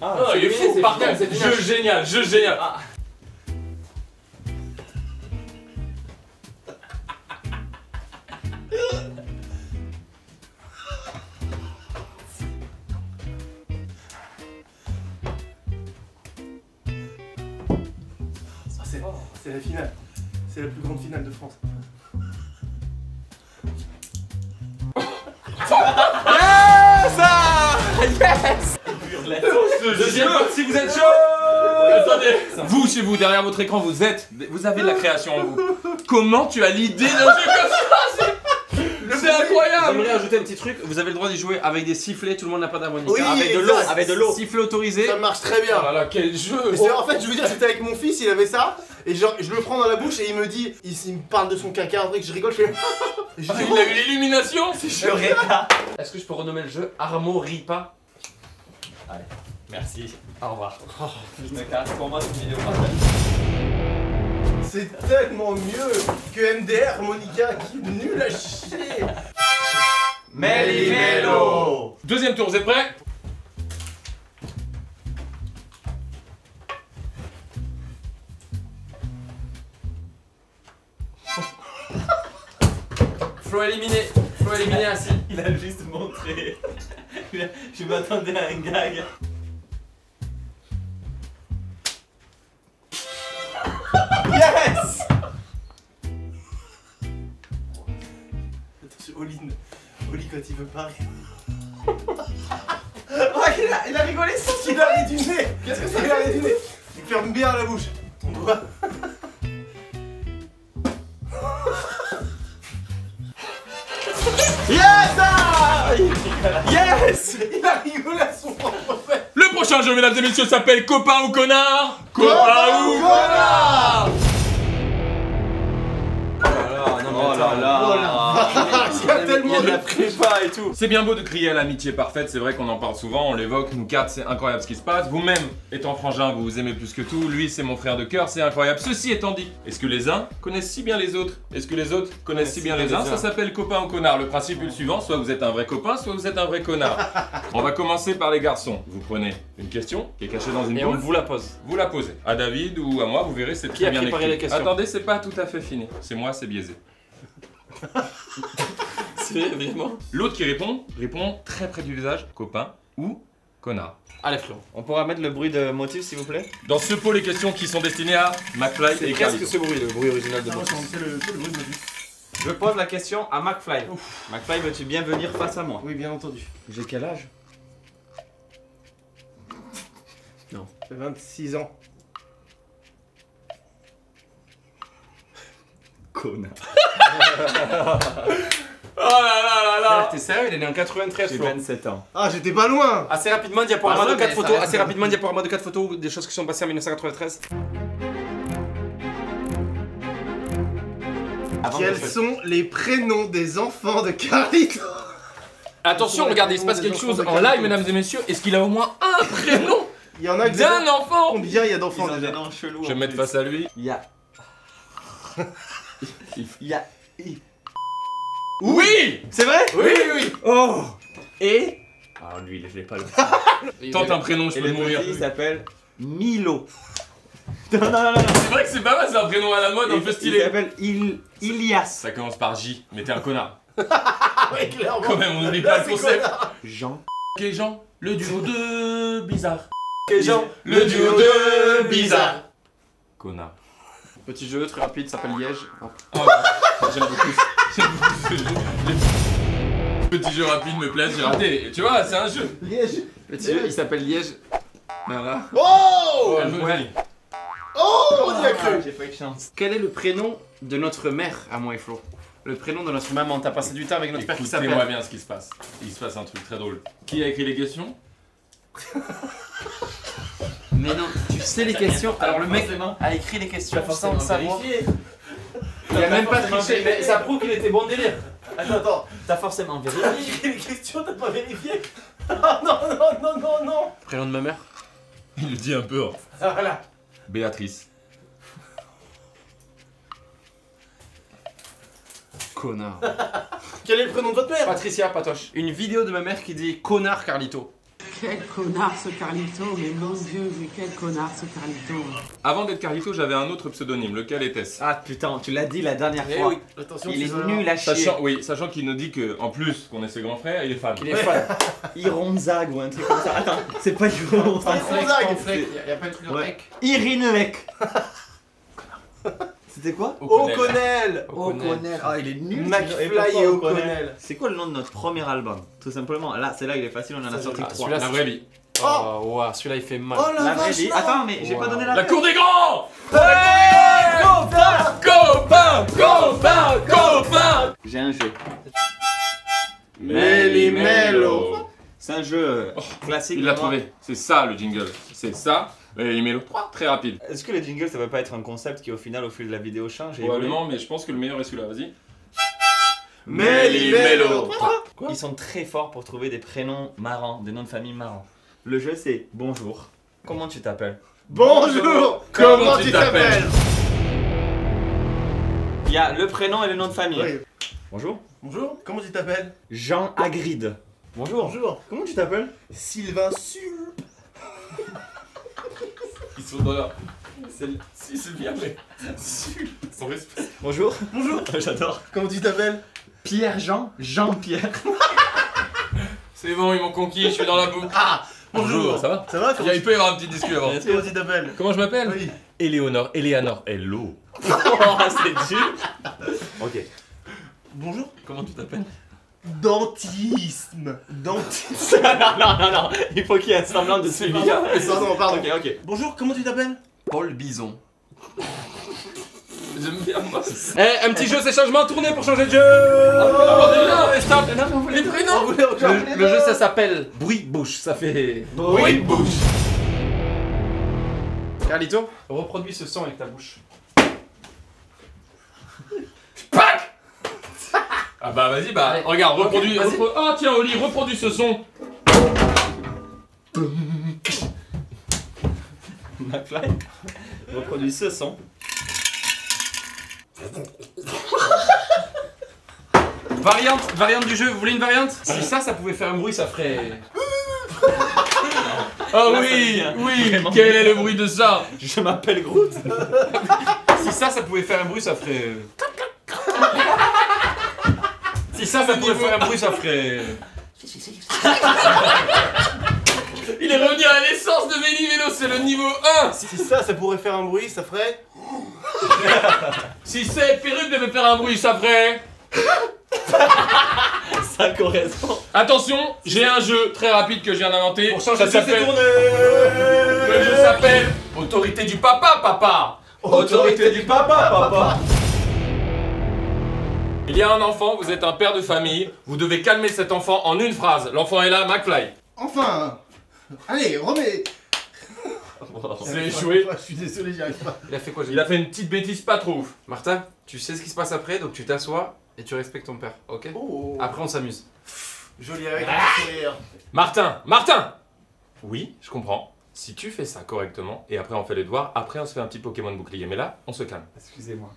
Ah, il est fou, partage, c'est jeu génial, jeu génial. C'est la finale. C'est la plus grande finale de France. Yes. Deuxième partie, vous êtes chaud. Attendez. Vous, chez vous, derrière votre écran, vous avez de la création en vous. Comment tu as l'idée d'un jeu comme ça? C'est incroyable. J'aimerais ajouter un petit truc, vous avez le droit d'y jouer avec des sifflets, tout le monde n'a pas d'harmonica. Oui, avec de l'eau. Sifflet autorisé. Ça marche très bien. Oh là là, quel jeu. En fait, je veux dire, j'étais avec mon fils, il avait ça, et genre, je le prends dans la bouche et il me dit, il me parle de son caca, un truc, je rigole, je fais. Il a eu l'illumination. Je réta. Est-ce que je peux renommer le jeu Harmoripa? Allez, merci. Au revoir. Je me casse, pour moi c'est une vidéo. C'est tellement mieux que MDR Monica qui est nul à chier. Méli-Mélo. Deuxième tour, vous êtes prêts? Flo éliminé. Flo éliminé ainsi. Il a juste montré. Je m'attendais à un gag. Yes. Attention, Oli quand il veut pas rire. Oh, il a rigolé sans qu'il a ri du nez. Qu'est-ce que ça il a ri du nez? Il ferme bien la bouche. Ton doigt. Yes! Il a rigolé à son propre fait. Le prochain jeu, mesdames et messieurs, s'appelle Copain ou Connard. Copain ou Connard. Oh là là. Il y a tellement de la prépa et tout. C'est bien beau de crier à l'amitié parfaite, c'est vrai qu'on en parle souvent, on l'évoque, nous quatre, c'est incroyable ce qui se passe. Vous-même, étant frangin, vous vous aimez plus que tout, lui c'est mon frère de cœur, c'est incroyable. Ceci étant dit, est-ce que les uns connaissent si bien les autres? Est-ce que les autres connaissent si bien les uns? Ça s'appelle copain ou connard. Le principe est le suivant, soit vous êtes un vrai copain, soit vous êtes un vrai connard. On va commencer par les garçons. Vous prenez une question qui est cachée dans une boule. Et on vous la pose. Vous la posez. À David ou à moi, vous verrez, c'est très bien écrit. Les questions. Attendez, c'est pas tout à fait fini. C'est moi, c'est biaisé. C'est vraiment. L'autre qui répond très près du visage, copain ou connard. Allez frérot. On pourra mettre le bruit de motif s'il vous plaît? Dans ce pot, les questions qui sont destinées à McFly et Carlito. Qu'est-ce que ce bruit, le bruit original de motif? C'est le bruit de motif. Je pose la question à McFly. McFly, veux-tu bien venir face à moi? Oui, bien entendu. J'ai quel âge? Non. 26 ans. Connard. Oh là là là là. T'es sérieux, il est né en 93. J'ai 27 ans. Ah, j'étais pas loin. Assez rapidement, diaporama de 4 mais photos. ça- Assez rapidement, diaporama de 4 photos des choses qui sont passées en 1993. Quels sont les prénoms des enfants de Carlito? Attention, regardez, il se passe quelque chose en live, mesdames et messieurs. Est-ce qu'il a au moins un prénom Il y en a que d'un enfant? Combien il y a d'enfants déjà? Chelou. Je vais me mettre face à lui. Il y a. Il y a. Oui! C'est vrai? Oui, oui. Oh! Et. Ah, lui, je l'ai pas le. Tente un prénom, je Et peux le mourir. petit s'appelle Milo. C'est vrai que c'est pas mal, c'est un prénom à la mode, un peu Il stylé. s'appelle Ilias. Ça commence par J, mais t'es un connard. Ouais, clairement. Quand même, on n'oublie pas le concept. Jean. Ok, Jean, le duo de bizarre. Ok, Jean. Le duo de bizarre. Connard. Petit jeu très rapide, s'appelle Liège. Oh, j'aime beaucoup. J'aime beaucoup ce jeu. Petit jeu rapide me plaît, j'ai raté. Tu vois, c'est un jeu. Liège. Petit jeu, il s'appelle Liège. Voilà. Oh! Ouais. Oh! On y a cru. J'ai pas eu de chance. Quel est le prénom de notre mère à moi et Flo? Le prénom de notre maman. T'as passé du temps avec notre père qui s'appelle. Écoutez-moi bien ce qui se passe. Il se passe un truc très drôle. Qui a écrit les questions? Mais non, tu sais les questions. Alors le mec a écrit les questions sans le savoir. Il a même pas triché, mais ça prouve qu'il était bon délire. Attends, t'as forcément vérifié. Les questions, t'as pas vérifié? Ah non, non, non, non, non. Prénom de ma mère? Il le dit un peu. Ah, voilà. Béatrice. Connard. Quel est le prénom de votre mère? Patricia Patoche. Une vidéo de ma mère qui dit connard Carlito. Quel connard ce Carlito, mais mon Dieu, mais quel connard ce Carlito. Avant d'être Carlito, j'avais un autre pseudonyme. Lequel était-ce? Ah putain, tu l'as dit la dernière Eh fois. oui. Attention, Il est nul à chier. Sachant qu'il nous dit que, en plus qu'on est ses grands frères, il est fan. Il est fan. Ironzag ou un truc comme ça. Attends, c'est pas du tout. Il y a pas un truc en mec. Irinelec. C'était quoi? O'Connell. O'Connell. Ah, il est nul. McFly et O'Connell. C'est quoi le nom de notre premier album? Tout simplement. Là, c'est là, il est facile, on en a sorti 3. celui-là, La vraie vie. Oh, wow, celui-là il fait mal. Oh la La vraie vache, vie. non. Attends, mais j'ai pas donné la La vraie. cour des grands! Copain! J'ai un jeu. Méli-mélo. C'est un jeu classique. Il l'a vraiment. trouvé. C'est ça le jingle. C'est ça. Et il met le 3 très rapide. Est-ce que le jingle ça va pas être un concept qui au final au fil de la vidéo change et évolue? Probablement, mais je pense que le meilleur est celui-là. Vas-y. Méli-mélo. Ils sont très forts pour trouver des prénoms marrants, des noms de famille marrants. Le jeu c'est bonjour. Comment tu t'appelles? Bonjour. Comment tu t'appelles? Il y a le prénom et le nom de famille. Oui. Bonjour. Bonjour. Comment tu t'appelles? Jean Agride. Bonjour. Bonjour. Comment tu t'appelles? Sylvain Sul. Ils sont dans leur. Si, c'est bien, mais. Sans respect. Bonjour. Bonjour. J'adore. Comment tu t'appelles? Pierre-Jean. Jean-Pierre. C'est bon, ils m'ont conquis, je suis dans la boucle. Ah. Bonjour. Ça va? Ça va? Il peut y avoir un petit discours avant. Comment tu t'appelles? Comment je m'appelle? Oui. Eleonore. Hello. Oh, c'est dur. Ok. Bonjour. Comment tu t'appelles? Dentisme. Dentisme. non. Il faut qu'il y ait un semblant de suivi. Pardon. Ok. Bonjour, comment tu t'appelles? Paul Bison. J'aime bien moi. Eh, un petit jeu, c'est changement tourné pour changer de jeu. Stop. Les prénoms. Le jeu, ça s'appelle Bruit Bouche. Ça fait. Oui, bouge. Carlito, reproduis ce son avec ta bouche. Ah bah vas-y, bah allez. Regarde, reproduis. Oh tiens, Oli, reproduis ce son. McFly reproduit ce son. Variante du jeu, vous voulez une variante? Si ça pouvait faire un bruit, ça ferait... Oh oui, oui, quel est le bruit de ça? Je m'appelle Groot. Si ça pouvait faire un bruit, ça ferait... Si ça pouvait faire un bruit, ça ferait... Il est revenu à l'essence de Vélo, c'est le niveau 1. Si ça pourrait faire un bruit, ça ferait... Si cette perruque devait faire un bruit, ça ferait... Ça correspond. Attention, j'ai un jeu très rapide que je viens d'inventer. Pour changer, ça s'appelle... Le jeu s'appelle Autorité du papa. Autorité du papa. Il y a un enfant, vous êtes un père de famille, vous devez calmer cet enfant en une phrase. L'enfant est là, McFly. Enfin. Allez, remets. C'est échoué. Je suis désolé, j'y arrive pas. Il a fait quoi? Il a fait une petite bêtise pas trop ouf. Martin, tu sais ce qui se passe après, donc tu t'assois et tu respectes ton père, ok? Oh. Après on s'amuse. Joli avec un sourire. Martin. Oui, je comprends. Si tu fais ça correctement, et après on fait les devoirs, après on se fait un petit Pokémon bouclier. Mais là, on se calme. Excusez-moi.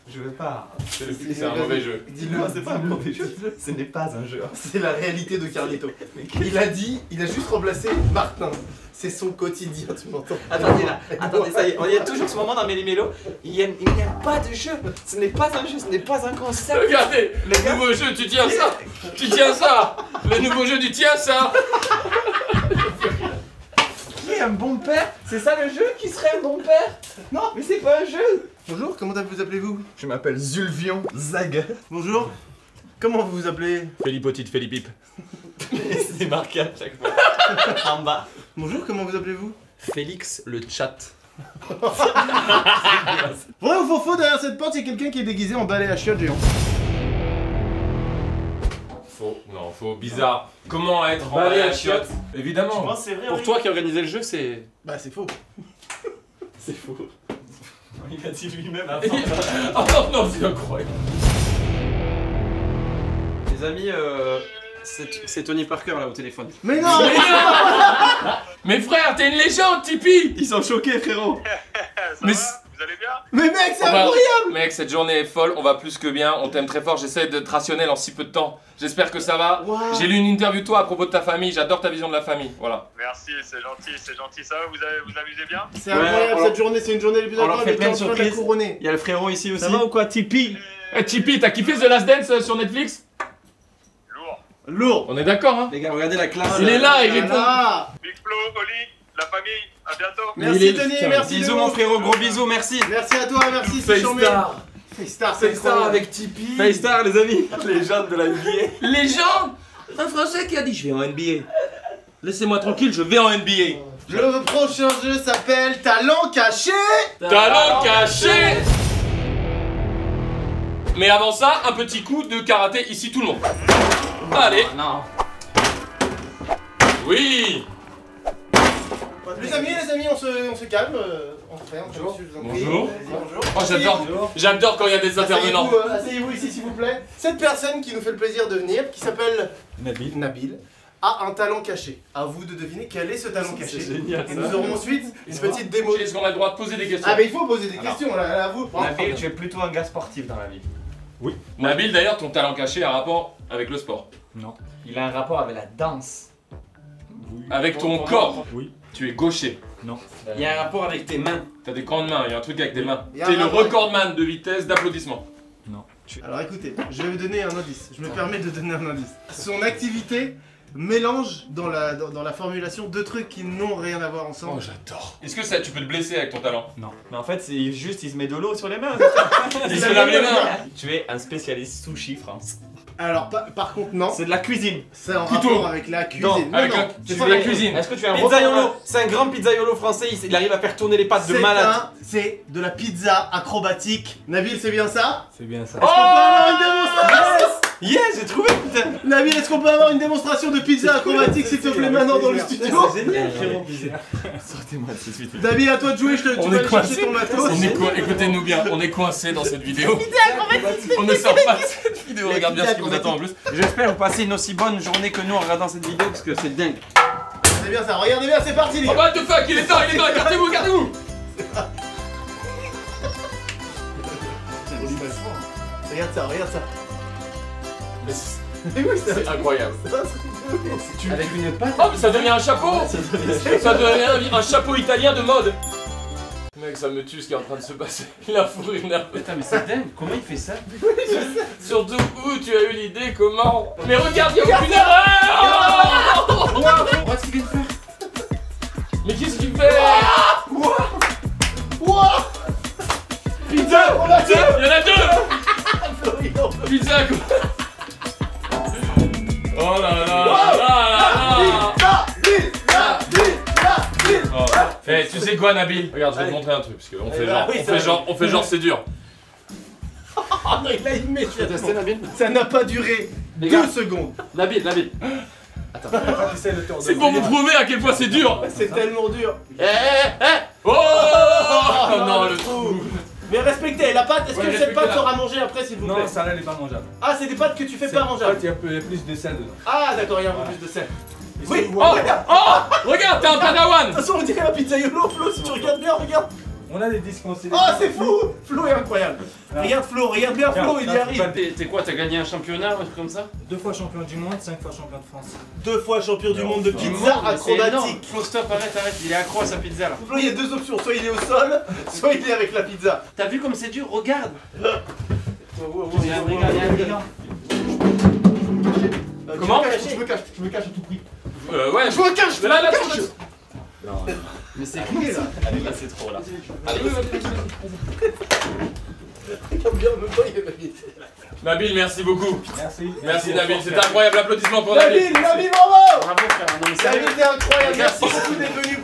Je veux pas. C'est un mauvais jeu. Dis-le, c'est pas un mauvais jeu. Ce n'est pas un jeu. C'est la réalité de Carlito. Il a juste remplacé Martin. C'est son quotidien, tu m'entends? Attendez là, attendez, ça y est, il y a toujours ce moment dans Méli-Mélo, il n'y a pas de jeu, ce n'est pas un jeu, ce n'est pas un concept. Regardez, le nouveau jeu, tu tiens ça. Le nouveau jeu, tu tiens ça. Qui est un bon père? C'est ça le jeu? Qui serait un bon père? Non, mais c'est pas un jeu. Bonjour, comment vous appelez-vous? Je m'appelle Zulvion Zag. Bonjour. Comment vous vous appelez? Félipotite, Félipip. C'est marqué à chaque fois. En bas. Bonjour, comment vous appelez-vous? Félix le chat. Vrai ou faux, derrière cette porte, il y a quelqu'un qui est déguisé en balai à chiottes géant. Faux, bizarre. Comment être en Balai balai à à chiottes? Évidemment. Je pense que c'est vrai. Pour toi qui a organisé le jeu, c'est... Bah c'est faux. C'est faux. Il a dit lui-même Oh non, c'est incroyable. Les amis, c'est Tony Parker là au téléphone. Mais non. Mais frère, t'es une légende, Tipeee. Ils sont choqués, frérot. Mais Vous allez bien? Mais mec, c'est incroyable. Mec, cette journée est folle, on va plus que bien, on t'aime très fort, j'essaie d'être rationnel en si peu de temps. J'espère que ça va. Wow. J'ai lu une interview de toi à propos de ta famille, j'adore ta vision de la famille, voilà. Merci, c'est gentil. Ça va, vous amusez bien? C'est incroyable cette journée, c'est une journée les plus incroyables. fait plein de de la surprises. couronner. Il y a le frérot ici aussi. Ça va ou quoi, Tipeee? Eh Tipeee, t'as kiffé The Last Dance sur Netflix? Lourd. On est d'accord, hein? Les gars, regardez la classe. Il est là, il répond. Big Flo, Oli, la famille, à bientôt. Merci Tony, merci. Bisous mon frérot, gros bisous, merci. Merci à toi, merci. C'est charmé. FaceStar, c'est incroyable. avec Tipeee. FaceStar, les amis. Légende de la NBA. Légende. Un Français qui a dit je vais en NBA. Laissez-moi tranquille, je vais en NBA. Le prochain jeu s'appelle Talent caché. Talent caché. Mais avant ça, un petit coup de karaté ici tout le monde. Allez. Non. Oui. Les amis, on se calme. On se fait, Bonjour. je vous en prie. Bonjour. Vas-y, bonjour. Oh, j'adore quand il y a des intervenants. Asseyez-vous ici s'il vous plaît. Cette personne qui nous fait le plaisir de venir, qui s'appelle Nabil, a un talent caché. À vous de deviner quel est ce talent caché. Génial, et nous aurons ensuite une petite démo. Est-ce qu'on a le droit de poser des questions? Ah mais il faut poser des questions là, à vous. Nabil, tu es plutôt un gars sportif dans la vie. Oui. Nabil, d'ailleurs, ton talent caché a un rapport avec le sport. Non. Il a un rapport avec la danse. Oui. Avec ton corps. Oui. Tu es gaucher. Non. Il y a un rapport avec tes mains. T'as des grandes mains, il y a un truc avec tes mains. Il y a T'es un le rapport. recordman de vitesse d'applaudissement. Non. Alors écoutez, je vais vous donner un indice. Je me permets de donner un indice. Son activité mélange dans la formulation deux trucs qui n'ont rien à voir ensemble. Oh, j'adore. Est-ce que ça, tu peux te blesser avec ton talent? Non. Mais en fait, c'est juste, il se met de l'eau sur les mains. Il se lave les mains. Tu es un spécialiste sushi, France. Alors par contre non. C'est de la cuisine. C'est en Couteau. rapport avec la cuisine. Non, avec c'est de la cuisine. Est-ce que tu as un Pizzaiolo, c'est un grand pizzaiolo français, il arrive à faire tourner les pattes de malade. C'est de la pizza acrobatique. Nabil, c'est bien ça? C'est bien ça. Est-ce qu'on peut avoir une démonstration? Yes, j'ai trouvé, putain. Nabil, est-ce qu'on peut avoir une démonstration de pizza acrobatique s'il te plaît maintenant dans le studio? C'est génial, frérot. Sortez-moi de cette vidéo. Nabil, à toi de jouer, tu vas aller chercher ton matos. Écoutez-nous bien, on est coincé dans cette vidéo. On ne sort pas de cette vidéo, regarde bien ce qui vous attend en plus. J'espère vous passer une aussi bonne journée que nous en regardant cette vidéo parce que c'est dingue. C'est bien ça, regardez bien, c'est parti les Oh gars. what the fuck, il est temps, écartez-vous, écartez-vous. Regarde ça. Mais c'est incroyable. Avec une patte. Oh mais ça devient un chapeau. Ça devient un chapeau italien de mode. Mec, ça me tue ce qui est en train de se passer. Il a fourré une nerve. Putain, mais c'est dingue, comment il fait ça? Surtout où tu as eu l'idée, comment? Mais regarde, il n'y a aucune erreur. Regarde ce qu'il vient de faire. Mais qu'est-ce qu'il fait? Pizza, on l'a fait. Il y en a deux. Pizza quoi. Oh là là là. Eh, tu sais quoi Nabil? Regarde, je vais te montrer un truc parce qu'on fait genre c'est dur. Oh non, il a immédiatement. Ça n'a pas duré 2 secondes. Nabil. Attends, c'est pour vous prouver à quel point c'est dur. C'est tellement dur. Oh non, le trou. Mais respectez, la pâte, est-ce que cette pâte sera mangée après s'il vous plaît? Non, ça là, elle est pas mangeable. Ah, c'est des pâtes que tu fais pas mangeables. Il y a plus de sel dedans. Ah, d'accord, il y a un peu plus de sel. Oui, Oh, regarde, t'es un padawan. De toute façon, on dirait un pizzaiolo, Flo, si tu regardes bien, regarde. On a des disques conseillés. Oh, c'est fou. Flo est incroyable. Regarde Flo, regarde bien Flo, il y arrive. T'es quoi, t'as gagné un championnat, un truc comme ça? 2 fois champion du monde, 5 fois champion de France. 2 fois champion du monde de pizza acrobatique. Flo, stop, arrête, il est accro à sa pizza là. Flo, il y a 2 options, soit il est au sol, soit il est avec la pizza. T'as vu comme c'est dur? Regarde. Il y a un brigand. Comment? Je me cache à tout prix. Ouais, Je me cache, là, Non, mais c'est qui là? Allez, là c'est trop là. Regarde bien, même pas, il est Nabil. Nabil, merci beaucoup. Merci Nabil, c'est incroyable. Applaudissements pour Nabil. Nabil, bravo. Bravo frère, non mais Nabil, t'es incroyable. Merci beaucoup d'être venu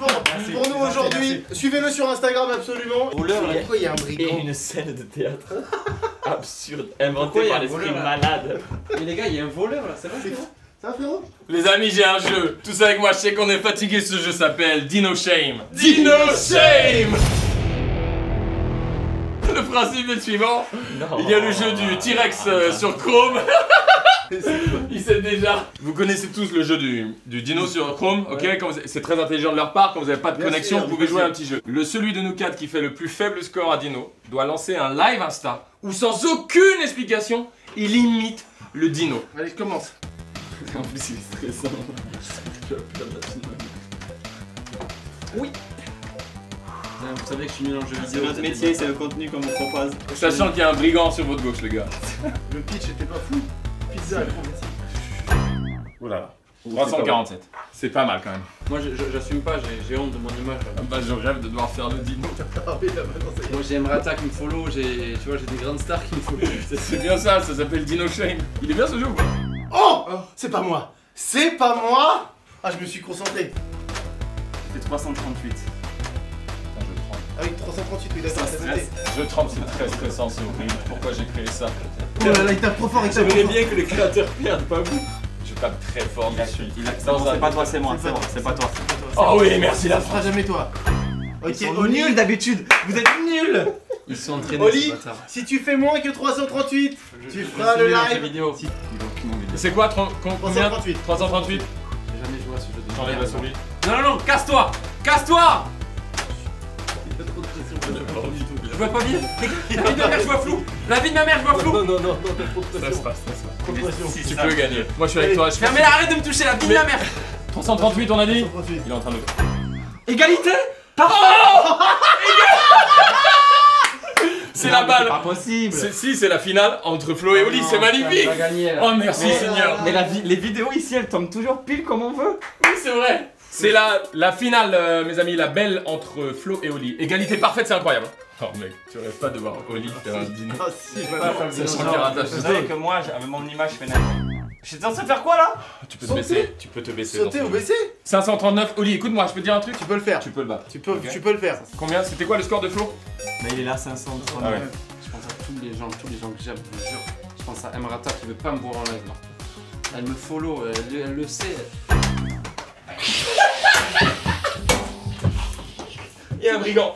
pour nous aujourd'hui. Suivez-le sur Instagram absolument. Pourquoi il y a un brigand? Et une scène de théâtre absurde, inventée par l'esprit malade. Mais les gars, il y a un voleur là, c'est vrai? Ça va frérot? Les amis, j'ai un jeu. Tous avec moi, je sais qu'on est fatigué. Ce jeu s'appelle Dino Shame. Dino Shame. Le principe est le suivant. Il y a le jeu du T-Rex sur Chrome. Il sait déjà. Vous connaissez tous le jeu du dino sur Chrome, ok? C'est très intelligent de leur part. Quand vous n'avez pas de connexion, vous pouvez jouer à un petit jeu. Celui de nous 4 qui fait le plus faible score à dino doit lancer un live Insta où sans aucune explication, il imite le dino. Allez, je commence. En plus, il est stressant. Oui. Vous savez que je suis nul en jeu C'est vidéo. notre métier, c'est le contenu qu'on vous propose. Sachant qu'il y a un brigand sur votre gauche, les gars. Le pitch était pas fou. Pizza acrobatique. Oh là là. 347. C'est pas mal quand même. Moi, j'assume pas, j'ai honte de mon image. Bah, je rêve de devoir faire le dino. Moi, j'ai Emrata qui me follow, tu vois, j'ai des grandes stars qui me follow. C'est bien ça s'appelle Dino Shame. Il est bien ce jeu ou pas? Oh, c'est pas moi. C'est pas moi. Ah, je me suis concentré. C'était 338. Ah oui, 338, oui, d'accord, c'est noté. Je tremble, c'est très stressant, c'est horrible. Pourquoi j'ai créé ça? Oh là là, il tape trop fort, il tape trop J'aimerais fort. bien que les créateurs perdent, pas vous. Je tape très fort dessus. C'est pas toi, c'est moi, c'est bon, c'est pas toi. Oh oui, merci la Ça sera jamais toi. Ok, Ils sont nuls d'habitude, vous êtes nuls. Ils sont entraînés, Oli, ces bâtards. si tu fais moins que 338, tu feras le live. Vidéo. C'est quoi combien? 338. 338. J'ai jamais joué à ce jeu de J'enlève la souris. Non, casse-toi. Casse-toi. Je vois pas bien. La vie de ma mère, je vois flou. La vie de ma mère, je vois flou. Non, t'as trop de pression. Trop de pression. Tu peux gagner. Moi je suis avec toi. Mais arrête de me toucher, la vie de ma mère. 338 on a dit? 338. Il est en train de... Égalité. C'est la balle. Pas possible. Si, c'est la finale entre Flo et Oli, c'est magnifique. Oh merci Seigneur. Mais les vidéos ici, elles tombent toujours pile comme on veut. Oui, c'est vrai. C'est la finale, mes amis, la belle entre Flo et Oli. Égalité parfaite, c'est incroyable. Oh mec, tu rêves pas de voir Oli faire un dino. Ah si, voilà. Sachant qu'il rattache. Vous savez que moi, avec mon image, je fais n'importe quoi. J'étais censé faire quoi là? Tu peux te baisser. Tu peux te baisser. Sauter ou baisser? 539, Oli, écoute-moi, je peux te dire un truc? Tu peux le faire. Tu peux le battre. Tu peux le faire. Combien? C'était quoi le score de Flo? Bah il est là 500. Ah ouais. Je pense à tous les gens que j'aime, je vous jure. Je pense à Emrata qui veut pas me voir en live. Elle me follow, elle le sait. Et un brigand.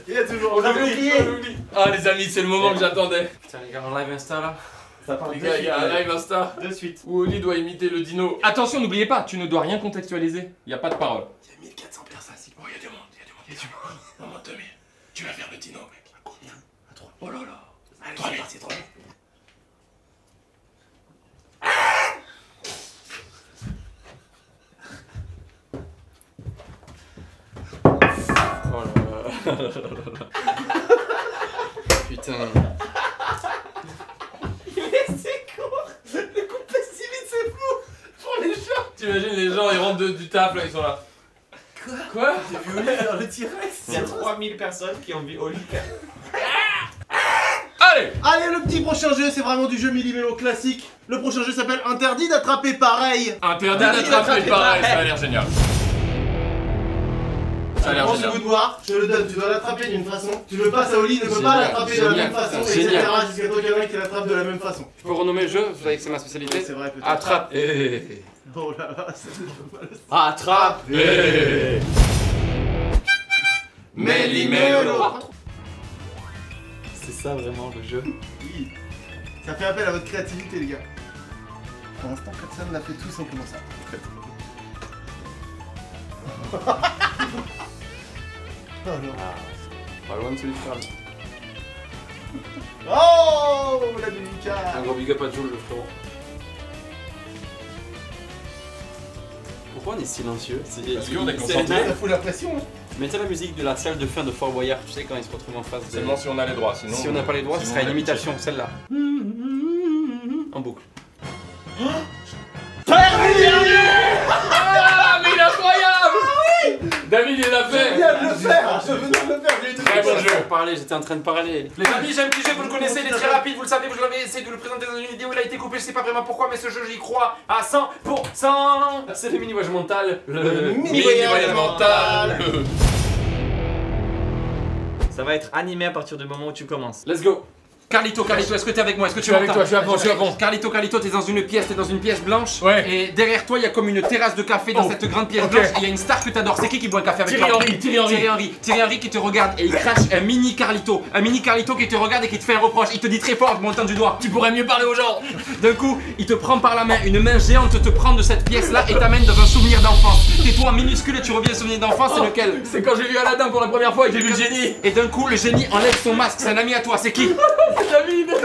Il y a toujours. On avait oublié. Ah les amis, c'est le moment que j'attendais. Putain les gars, en live Insta là. Ça part les gars, il y a un live Insta. De suite. Où Oli doit imiter le dino. Attention, n'oubliez pas, tu ne dois rien contextualiser. Il n'y a pas de parole. Il y a 1400 personnes ici. Bon, il y a du monde, il y a du monde. Non, moins 2000. Tu vas faire le dino, mec. À combien? À 3. Oh là là. Allez, 3000. C'est 3000. Oh là là. Putain. C'est court. Le coup de si vite, c'est fou. Pour les gens. T'imagines les gens, ils rentrent du taf là, ils sont là. Quoi? J'ai vu Oli faire le T-Rex. Il y a 3000 personnes qui ont vu Oli faire. Allez! Allez, le petit prochain jeu, c'est vraiment du jeu millimélo classique. Le prochain jeu s'appelle Interdit d'attraper pareil. Interdit d'attraper pareil, ça a l'air génial. Ça a l'air Prends génial. ce bout de bois, je te le donne, tu dois l'attraper d'une façon. Tu le passes à Oli, il ne peut pas l'attraper de la même façon, etc. Jusqu'à toi qu'il y en a qui l'attrape de la même façon. Je peux renommer le jeu, vous savez que c'est ma spécialité. Oui, c'est vrai, peut-être. Attrape. Oh là là, c'est mal. Attrape. Méli-mélo. C'est ça vraiment le jeu. Oui. Ça fait appel à votre créativité, les gars. Pour l'instant, personne n'a fait tout simplement ça. Oh non. Pas loin de celui de Charles. Oh, la Dominica. Un gros big up à Jules, le frérot. Pourquoi on est silencieux? Parce qu'on est concentré. Ça fout la pression. Mettez la musique de la salle de fin de Fort Boyard, tu sais, quand ils se retrouvent en face de... Seulement si on a les droits, sinon. Si on n'a pas les droits, ce sinon, sera on une a imitation, celle-là. En boucle. Ah, mais il est incroyable! David, il l'a fait! Je viens de le faire. Je venais de le faire. J'ai eu Très bon jeu. J'étais en train de parler. Les amis, j'ai un petit jeu, vous le connaissez, il est très rapide, vous le savez, je l'avais essayé de le présenter dans une vidéo, il a été coupé, je sais pas vraiment pourquoi, mais ce jeu j'y crois à 100%. C'est le mini voyage mental. Le mini voyage mental. Ça va être animé à partir du moment où tu commences. Let's go. Carlito, est-ce que t'es avec moi? Est-ce que tu Je suis avec m'entends? toi, je suis à fond. Carlito, t'es dans une pièce blanche. Ouais. Et derrière toi, il y a comme une terrasse de café dans cette grande pièce blanche. Et il y a une star que t'adores. C'est qui boit un café avec toi? Thierry Henry qui te regarde et il crache un mini Carlito qui te regarde et qui te fait un reproche. Il te dit très fort, montant du doigt. Tu pourrais mieux parler aux gens. D'un coup, il te prend par la main, une main géante te prend de cette pièce-là et t'amène dans un souvenir d'enfance. T'es toi minuscule et tu reviens au souvenir d'enfance, c'est lequel? C'est quand j'ai vu Aladdin pour la première fois et que j'ai vu le génie. Et d'un coup, le génie enlève son masque, c'est un ami à toi, c'est qui?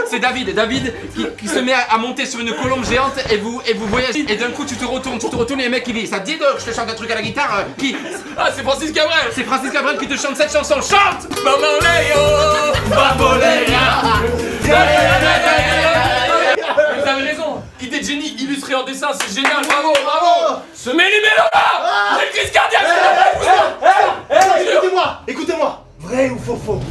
C'est David qui se met à monter sur une colombe géante et vous voyagez. Et d'un coup, tu te retournes et le mec il dit, ça te dit donc je te chante un truc à la guitare qui? Ah, c'est Francis Cabrel. C'est Francis Cabrel qui te chante cette chanson, chante! Maman Léo, Bamboléa. Vous avez raison, idée de génie illustrée en dessin, c'est génial, bravo. Ce méli-mélo là, j'ai une crise cardiaque. Écoutez-moi. Vrai ou faux?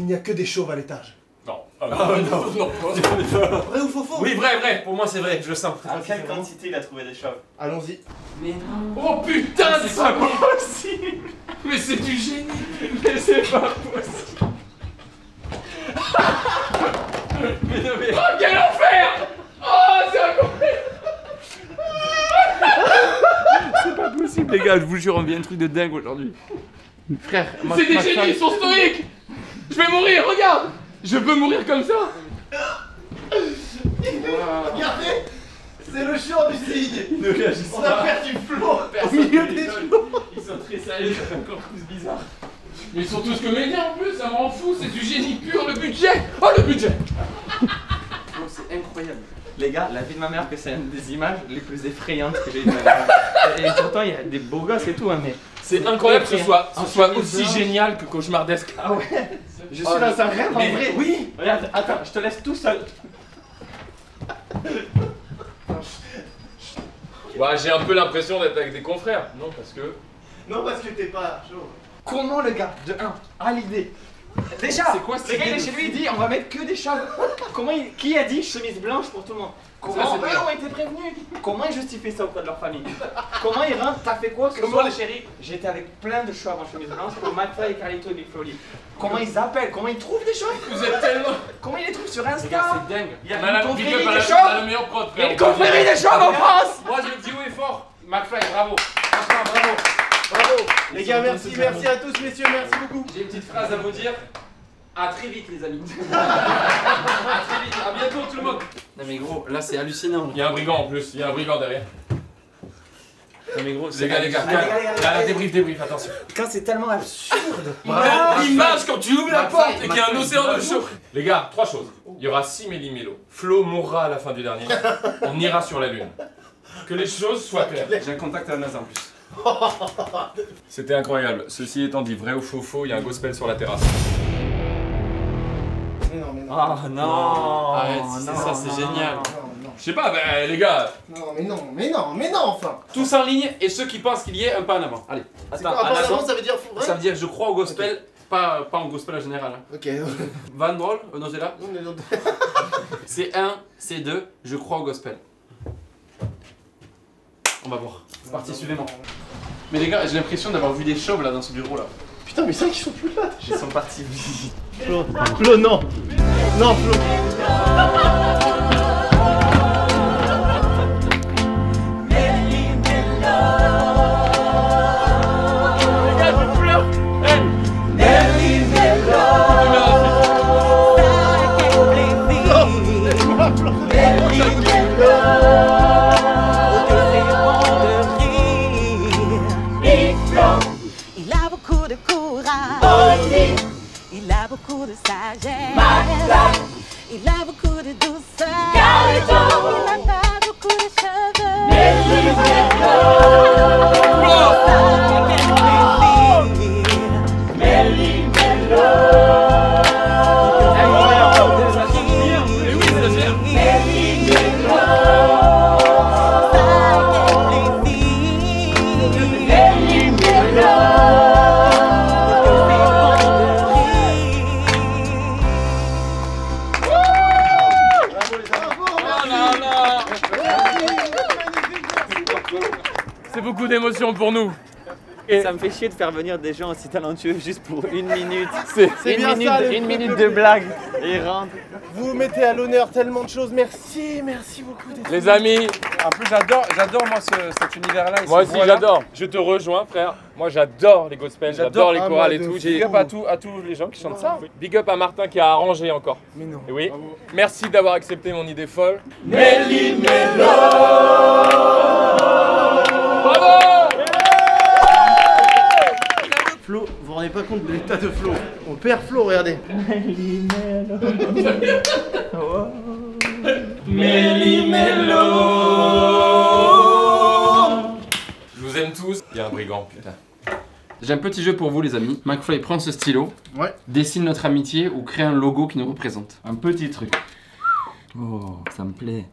Il n'y a que des chauves à l'étage. Non. Non. Vrai ou faux? Oui, vrai. Pour moi c'est vrai, je le sens. À quelle quantité il a trouvé des chauves? Allons-y. Mais non. Oh putain, c'est pas possible. Mais c'est du génie. Mais c'est pas possible. Oh quel enfer. Oh c'est incroyable. C'est pas possible les gars, je vous jure, on vit un truc de dingue aujourd'hui. Frère, c'est des génies, ils sont stoïques. Je vais mourir, regarde. Je peux mourir comme ça. Regardez, c'est le chant du cygne. On a perdu Flo au milieu des flots. Ils sont très sérieux, ça fait encore plus bizarre. Mais ils sont tous comédiens en plus, ça me rend fou, c'est du génie pur, le budget. Oh le budget. Oh, c'est incroyable. Les gars, la vie de ma mère, que c'est une des images les plus effrayantes que j'ai vues de ma vie. Et pourtant, il y a des beaux gosses et tout, hein, mais... C'est incroyable que ce soit aussi génial que cauchemardesque. Ah ouais. Je suis dans un rêve en vrai. Oui. Regarde, attends, je te laisse tout seul. Ouais, j'ai un peu l'impression d'être avec des confrères. Non, parce que... Non, parce que t'es pas chaud. Comment le gars, de 1, a l'idée? Déjà, c'est quoi le gars il est chez lui, il dit on va mettre que des chats. Qui a dit chemise blanche pour tout le monde? Comment eux ont été prévenus? Comment ils justifient ça auprès de leur famille? Comment ils rentrent? T'as fait quoi? Comment les chéris? J'étais avec plein de choix en chemise blanche pour McFly, Carlito et Big Flo Oli. Comment ils appellent? Comment ils trouvent des choses? Vous êtes tellement... Comment ils les trouvent sur Insta? C'est dingue. Il y a On a la une big confrérie up à des la chauves! meilleure prod, Il y a frère. une confrérie des chauves en France! Moi je le dis haut et fort. McFly, bravo. Franchement, bravo. Bravo. Les gars, merci à tous, messieurs, merci beaucoup. J'ai une petite phrase à vous dire. À très vite les amis. À très vite, à bientôt tout le monde. Non mais gros, là c'est hallucinant. Il y a un brigand en plus, il y a un brigand derrière. Non mais gros, Les gars, la débrief, attention. Putain, c'est tellement absurde! Il marche quand tu ouvres la porte et qu'il y a un océan de chaud. Les gars, 3 choses. Il y aura 6 méli-mélo. Flo mourra à la fin du dernier. On ira sur la lune. Que les choses soient claires. J'ai un contact à la NASA en plus. C'était incroyable. Ceci étant dit, vrai ou faux, il y a un gospel sur la terrasse. Mais non, mais non. Oh non! Arrête, c'est ça, c'est génial. Je sais pas, les gars. Mais non, enfin. Tous en ligne et ceux qui pensent qu'il y ait un pas en avant. Allez. Attends, en avant, ça veut dire fou, Ça veut dire je crois au gospel, pas en gospel en général. Hein. Ok. Van Drol, Nozella. C'est 1, c'est 2, je crois au gospel. On va voir. C'est parti, suivez-moi. Mais les gars, j'ai l'impression d'avoir vu des chauves là dans ce bureau là. Putain, mais c'est vrai qu'ils sont plus là. Ils sont partis. Flo, non. Non, Flo. Il a beaucoup de courage, il a beaucoup de sagesse, il a beaucoup de douceur, il n'a pas beaucoup de cheveux. C'est beaucoup d'émotions pour nous. Et ça me fait chier de faire venir des gens aussi talentueux juste pour 1 minute. C'est bien ça, une minute de blague et ils rentrent. Vous mettez à l'honneur tellement de choses. Merci beaucoup. Les amis, En plus, j'adore moi cet univers-là. moi aussi j'adore. Je te rejoins, frère. Moi j'adore les gospels, j'adore les chorales et tout. Big up à tous les gens qui chantent ça. Big up à Martin qui a arrangé encore. Mais non. Et oui. Merci d'avoir accepté mon idée folle. Flo, vous vous rendez pas compte de l'état de Flo. On perd Flo, regardez. Je vous aime tous. Il y a un brigand, putain. J'ai un petit jeu pour vous les amis. McFly prend ce stylo, Ouais. dessine notre amitié ou crée un logo qui nous représente. Un petit truc. Oh, ça me plaît.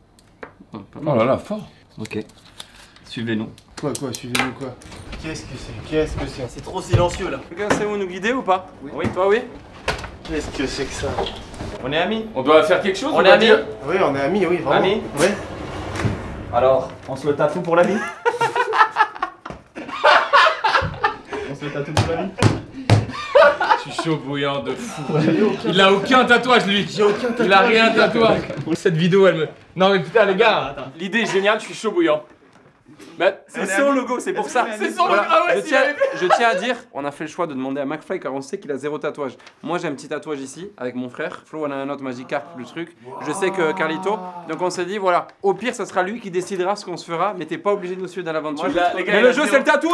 Oh, pas mal. Oh là là, fort. Ok. Suivez-nous. Quoi, suivez-nous quoi? Qu'est-ce que c'est? C'est trop silencieux là. Quelqu'un sait où nous guider ou pas? Oui, toi oui? Qu'est-ce que c'est que ça? On est amis? On doit faire quelque chose. On est amis? Oui, on est amis, oui, vraiment. Amis? Ouais. Alors, on se le tatoue pour la vie? On se le tatoue pour la vie? Je suis chaud bouillant de fou. Il a aucun tatouage lui. Il a rien de tatouage. Cette vidéo elle me... Non mais putain les gars, l'idée est géniale, je suis chaud bouillant. C'est son logo, c'est pour ça. C'est son logo, ah ouais, je tiens à dire, on a fait le choix de demander à McFly car on sait qu'il a 0 tatouage. Moi j'ai un petit tatouage ici avec mon frère. Flo on a un autre Magikarp, le truc. Je sais que Carlito. Donc on s'est dit voilà, au pire ça sera lui qui décidera ce qu'on se fera, mais t'es pas obligé de nous suivre dans l'aventure. Mais le jeu c'est le tatou.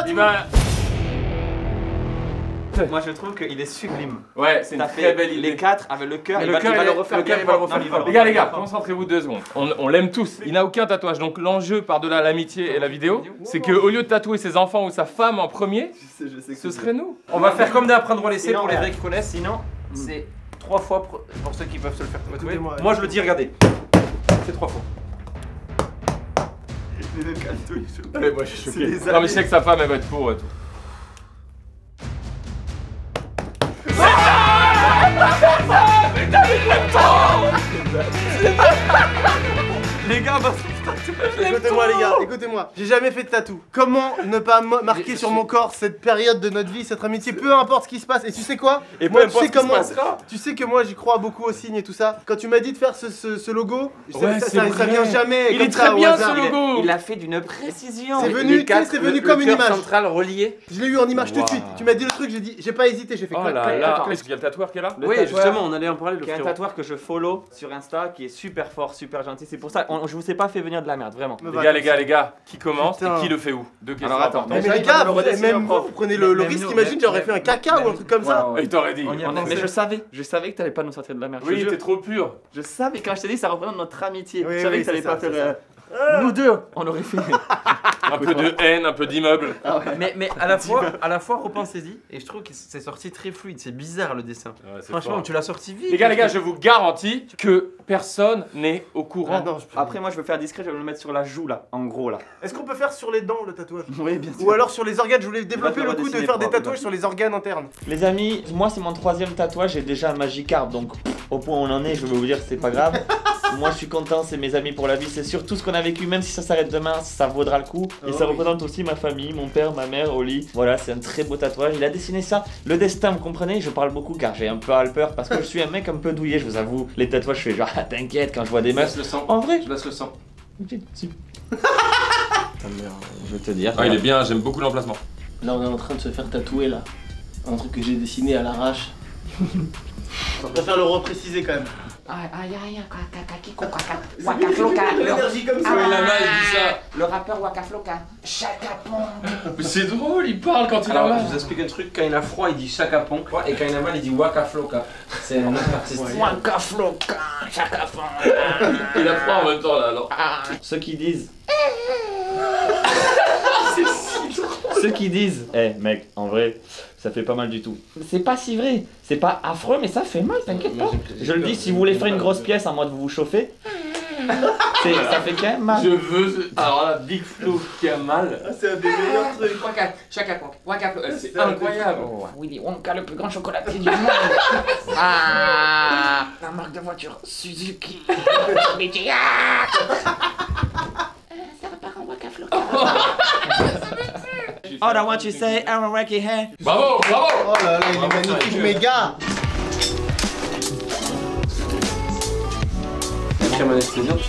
Il va... Moi je trouve qu'il est sublime. Ouais, c'est une T'as très fait belle idée. les 4 avec le cœur, Mais il va le refaire. le cœur, il va le refaire. Non, Les gars, concentrez-vous 2 secondes. On l'aime tous. Il n'a aucun tatouage. Donc l'enjeu par-delà l'amitié et la vidéo, c'est qu'au lieu de tatouer ses enfants ou sa femme en premier, ce serait nous. On va faire comme d'apprendre ou laisser pour les vrais qui connaissent. Sinon, C'est 3 fois pour ceux qui peuvent se le faire tatouer. Écoutez-moi. Moi je le dis, regardez. C'est 3 fois. Allez, moi je suis choqué. Non mais je sais que sa femme elle va être pour et tout. Les gars, bah, écoutez-moi les gars, écoutez-moi. J'ai jamais fait de tatou. Comment ne pas marquer sur mon corps cette période de notre vie, cette amitié, peu importe ce qui se passe. Et tu sais quoi? Et moi, peu importe ce qui se passera. Tu sais que moi j'y crois beaucoup aux signes et tout ça. Quand tu m'as dit de faire ce logo, Ouais, ça vient jamais. Il comme est ça, très au bien hasard. ce logo. Il a fait d'une précision. C'est venu, tu sais, c'est venu comme une image. central relié. Je l'ai eu en image tout de suite. Tu m'as dit le truc, j'ai dit, j'ai pas hésité, j'ai fait Oh clac, là clac, là. clac, clac. Est-ce qu'il y a le tatoueur qui est là? Le Oui, tatoueur, justement, on allait en parler, le qui est un frérot. tatoueur que je follow sur Insta, qui est super fort, super gentil. C'est pour ça, je vous ai pas fait venir de la merde, vraiment. Les gars, qui commence Putain. et qui le fait où? Deux questions Alors, attends, importantes. Mais les gars, même vous prenez le risque, imagine j'aurais fait un caca ou un truc comme ça. Il t'aurait dit. Mais je savais que t'allais pas nous sortir de la merde. je te Oui, jure. t'es trop pur. Je savais, quand je t'ai dit, ça représente notre amitié. Oui, je savais oui, que t'allais c'est pas ça, faire. Nous deux, on aurait fait. Un peu de haine, un peu d'immeuble. Mais à la fois, repensez-y, et je trouve que c'est sorti très fluide, c'est bizarre le dessin. Ouais, c'est Franchement, fort. tu l'as sorti vite. Les gars, je vous garantis que personne n'est au courant. Après, moi, je veux faire discret, je vais me le mettre sur la joue là, en gros là. Est-ce qu'on peut faire sur les dents le tatouage? Oui, bien sûr. Ou alors sur les organes, je voulais développer Là, le tu vas coup de dessiner faire des propre, tatouages sur les organes internes. Les amis, moi, c'est mon 3e tatouage, j'ai déjà un Magikarp, donc au point où on en est, je vais vous dire que c'est pas grave. Moi, je suis content, c'est mes amis pour la vie, c'est sûr, tout ce qu'on a vécu, même si ça s'arrête demain, ça vaudra le coup. Et ça représente aussi ma famille, mon père, ma mère, Oli. Voilà, c'est un très beau tatouage. Il a dessiné ça. Le destin, vous comprenez? Je parle beaucoup car j'ai un peu peur parce que je suis un mec un peu douillet, je vous avoue. Les tatouages, je fais genre, ah, t'inquiète quand je vois des meufs. Je laisse le sang. En vrai, Je laisse le sang. je vais te dire. Ah, il est bien, j'aime beaucoup l'emplacement. Là, on est en train de se faire tatouer là. Un truc que j'ai dessiné à l'arrache. On va faire le repréciser quand même. L'énergie comme ça. Oui, là-bas, il dit ça. Le rappeur Waka Flocka. Chaka Pong. Mais c'est drôle, il parle quand il a Alors, mal. je vous explique un truc, quand il a froid, il dit Chaka Pong, et quand il a mal, il dit Waka Flocka. C'est un autre artiste. Waka Flocka. Chaka Pong. Il a froid en même temps là, alors. Ceux qui disent. Ceux qui disent, mec, en vrai, ça fait pas mal du tout. C'est pas si vrai, c'est pas affreux, mais ça fait mal, t'inquiète pas. Je le dis, si vous voulez faire une grosse pièce en mode vous vous chauffez, ça fait quand même mal. Je veux. Alors là, Big Flo qui a mal. C'est un des meilleurs trucs. Chaka Pong. Waka Flocka. C'est incroyable. Willy Wonka, le plus grand chocolatier du monde. Ah, la marque de voiture Suzuki. Mitsubishi. Ça repart en Waka Flocka. All I want you to say, I'm a wacky hair. Bravo, bravo. Oh là là, il est magnifique, mes gars. Crème anesthésiante.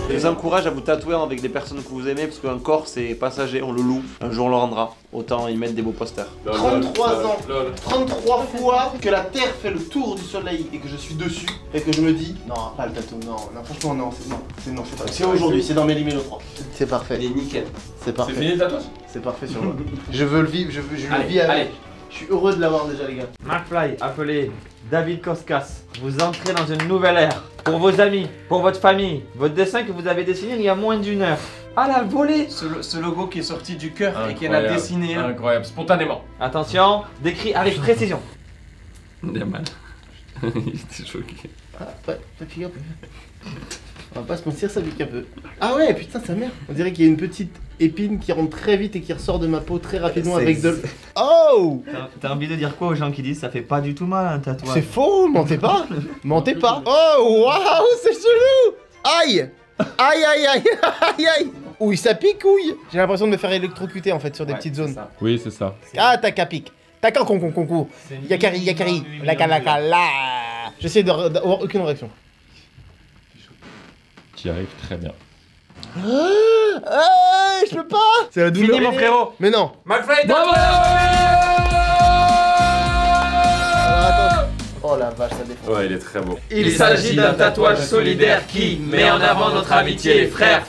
Je vous encourage à vous tatouer avec des personnes que vous aimez parce qu'un corps c'est passager, on le loue, un jour on le rendra. Autant y mettre des beaux posters. 33 ans, 33 fois que la Terre fait le tour du soleil et que je suis dessus et que je me dis non, pas le tatou, non, franchement non, c'est pas. C'est aujourd'hui, c'est dans mes limites 3. C'est parfait. Il est nickel. C'est parfait. C'est fini le tatouage? C'est parfait sur moi. Je veux le vivre, je le vis avec. Allez. Je suis heureux de l'avoir déjà les gars. McFly, appelé David Koskas, vous entrez dans une nouvelle ère. Pour vos amis, pour votre famille, votre dessin que vous avez dessiné il y a moins d'1 heure. Ah la volée! Ce logo qui est sorti du cœur et qui en a dessiné un. Incroyable, spontanément. Attention, décrit avec précision. Il a mal. Il était choqué. Ah, ouais, fatigue un peu. On va pas se mentir, ça pique un peu. Ah ouais, putain, sa mère. On dirait qu'il y a une petite épine qui rentre très vite et qui ressort de ma peau très rapidement avec de... Oh! T'as envie de dire quoi aux gens qui disent ça fait pas du tout mal un tatouage? C'est faux, mentez pas. Mentez pas. Oh, waouh, c'est chelou. Aïe. Aïe, aïe, aïe, aïe, aïe. Ouille, ça pique, ouille. J'ai l'impression de me faire électrocuter en fait sur des petites zones. Oui, c'est ça. Ah, tac à pique. Tac en concours. Yakari, laka, la. J'essaie d'avoir aucune réaction. Tu y arrives très bien. Je peux pas. C'est la douleur. Fini mon frérot. Mais non. McFly, bravo. Oh la vache, ça défonce. Ouais, il est très beau. Il s'agit d'un tatouage solidaire qui met en avant notre amitié, frère.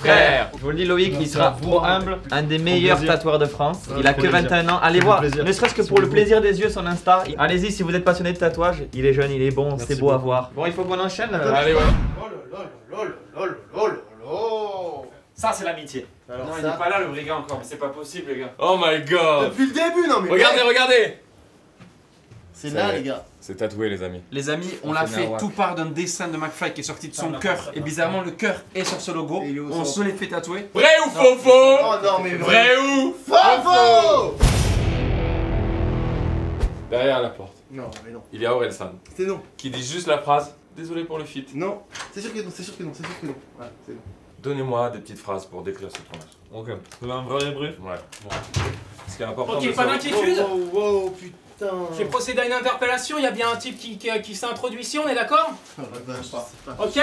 Je vous le dis, Loïc, il sera trop humble, un des meilleurs tatoueurs de France. Il a que 21 ans. Allez voir, ne serait-ce que pour le plaisir des yeux, son Insta. Allez-y, si vous êtes passionné de tatouage, il est jeune, il est bon, c'est beau à voir. Bon, il faut qu'on enchaîne. Allez, ouais. Ça, c'est l'amitié. Non, il n'est pas là le brigand encore, mais c'est pas possible, les gars. Oh my god. Depuis le début, non mais. Regardez. C'est là, les gars. C'est tatoué, les amis. Les amis, on l'a fait tout part d'un dessin de McFly qui est sorti de son cœur. Et bizarrement, le cœur est sur ce logo. On se l'est fait tatouer. Vrai ou faux? Oh non, mais vrai ou faux? derrière la porte. Non, mais non. Il y a Orelsan. C'est non. Qui dit juste la phrase « Désolé pour le feat ». Non, c'est sûr que non, c'est sûr que non, c'est sûr que non. Ouais, c'est non. Donnez-moi des petites phrases pour décrire ce tournage. Ok. Vous avez un vrai débrief? Ouais. Ce qui est important. Ok, pas d'inquiétude. Wow, putain. Je vais procéder à une interpellation, il y a bien un type qui s'est introduit ici, on est d'accord? Ok?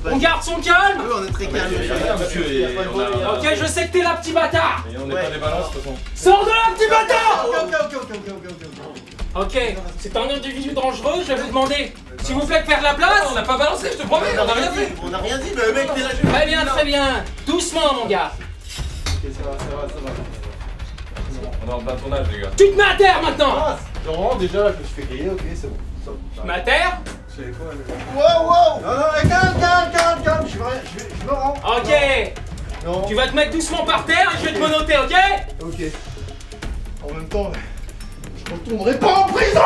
On garde son calme? Oui, on est très calme. Ok, je sais que t'es là, petit bâtard! Et on n'est pas des balances de toute façon. Sors de là, petit bâtard! Ok. Ok, c'est un individu dangereux, je vais vous demander, s'il vous plaît, de faire de la place. On n'a pas balancé, je te promets, on n'a rien fait. On n'a rien dit, mais le mec, t'es là. Très bien, très bien. Doucement, mon gars. Ok, ça va. On est en plein tournage, les gars. Tu te mets à terre maintenant. Genre, déjà, là, que je fais griller, ok, c'est bon. Tu te mets à terre. Wow! Non, calme, je me rends. Ok. Non. Tu vas te mettre doucement par terre et je vais te monoter, ok? Ok. En même temps, je retournerai pas en prison!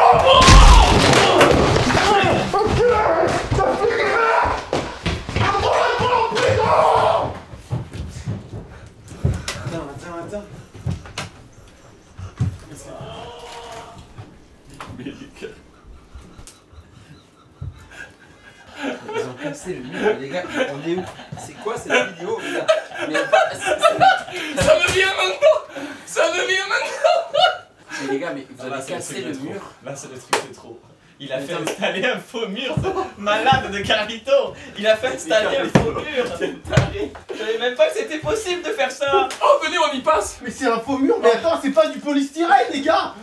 Attends. Ils ont cassé le mur, les gars. On est où? C'est quoi cette vidéo, les gars? Mais ça me vient maintenant. Mais les gars, mais vous avez cassé le mur. Là, c'est le truc, c'est trop. Il a fait installer un faux mur malade de Carlito. Il a fait installer un faux mur. Je savais même pas que c'était possible de faire ça. Oh, venez, on y passe. Mais c'est un faux mur, mais attends, c'est pas du polystyrène, les gars!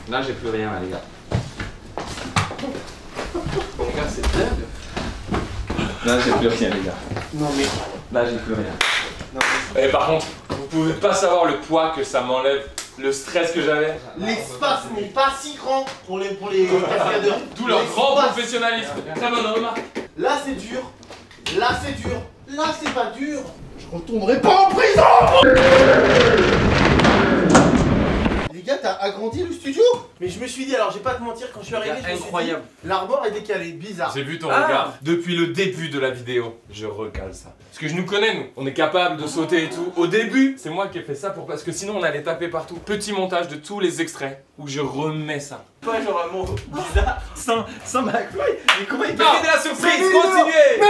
Là, j'ai plus rien, là, les gars. Les gars, c'est dingue. Là, j'ai plus rien, les gars. Non, mais. Là, j'ai plus rien. Et par contre, vous pouvez pas savoir le poids que ça m'enlève, le stress que j'avais. L'espace n'est pas si grand pour les cascadeurs. D'où leur grand professionnalisme. Très bonne remarque. Là, c'est dur. Là, c'est pas dur. Je retournerai pas en prison! Les gars, t'as agrandi le studio? Mais je me suis dit, alors, j'ai pas à te mentir, quand je suis arrivé, je me suis dit, incroyable. L'armoire est décalée, bizarre. J'ai vu ton regard. Depuis le début de la vidéo, je recale ça. Parce que je nous connais, nous. On est capable de sauter et tout. Au début, c'est moi qui ai fait ça parce que sinon on allait taper partout. Petit montage de tous les extraits où je remets ça. Pas genre un mot bizarre sans McFly. Mais comment il peut Non, de la surprise? mais Continuez!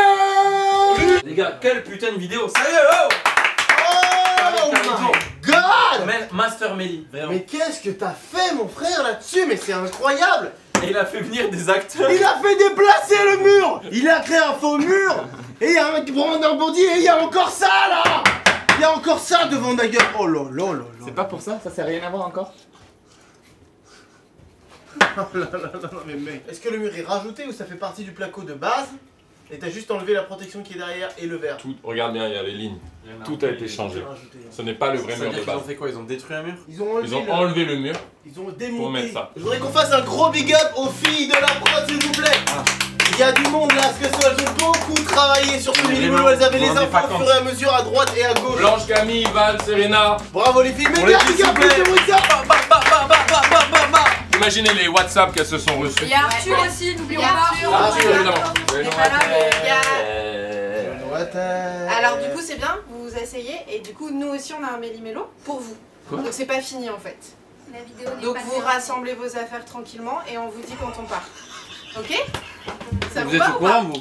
Les gars, quelle putain de vidéo. Sérieux, oh! Oh my god! Master Melly, vraiment. Mais qu'est-ce que t'as fait, mon frère, là-dessus? Mais c'est incroyable! Et il a fait venir des acteurs. Il a fait déplacer le mur! Il a créé un faux mur! Et il y a un bandit et il y a encore ça, là! Il y a encore ça devant ta gueule! Oh là là là là! C'est pas pour ça? Ça sert à rien à voir encore? Oh là là là, mais mec! Est-ce que le mur est rajouté ou ça fait partie du placo de base? Et t'as juste enlevé la protection qui est derrière et le verre? Tout, regarde bien, il y a les lignes. Tout a été changé. Ce n'est pas le vrai mur de base. Ils ont fait quoi? Ils ont détruit un mur? Ils ont enlevé le mur. Ils ont démonté. Pour mettre ça. Je voudrais qu'on fasse un gros big up aux filles de la prod, s'il vous plaît. Il y a du monde là, parce que elles ont beaucoup travaillé sur ce millimélo. Elles avaient les infos au fur et à mesure à droite et à gauche. Blanche, Camille, Val, Serena. Bravo les filles, mais On les gars, dit, plus s'il vous plaît. de bruit que ça. Imaginez les WhatsApp qu'elles se sont reçus. Il y a Arthur aussi, n'oublions pas. Arthur, évidemment. Il est pas là, mais il y a... Alors du coup c'est bien, vous vous asseyez et du coup nous aussi on a un méli-mélo pour vous. Quoi? Donc c'est pas fini en fait. La vidéo n'est Donc pas vous terminée. rassemblez vos affaires tranquillement et on vous dit quand on part. Ok? Ça Vous vous êtes va au ou courant, pas? vous?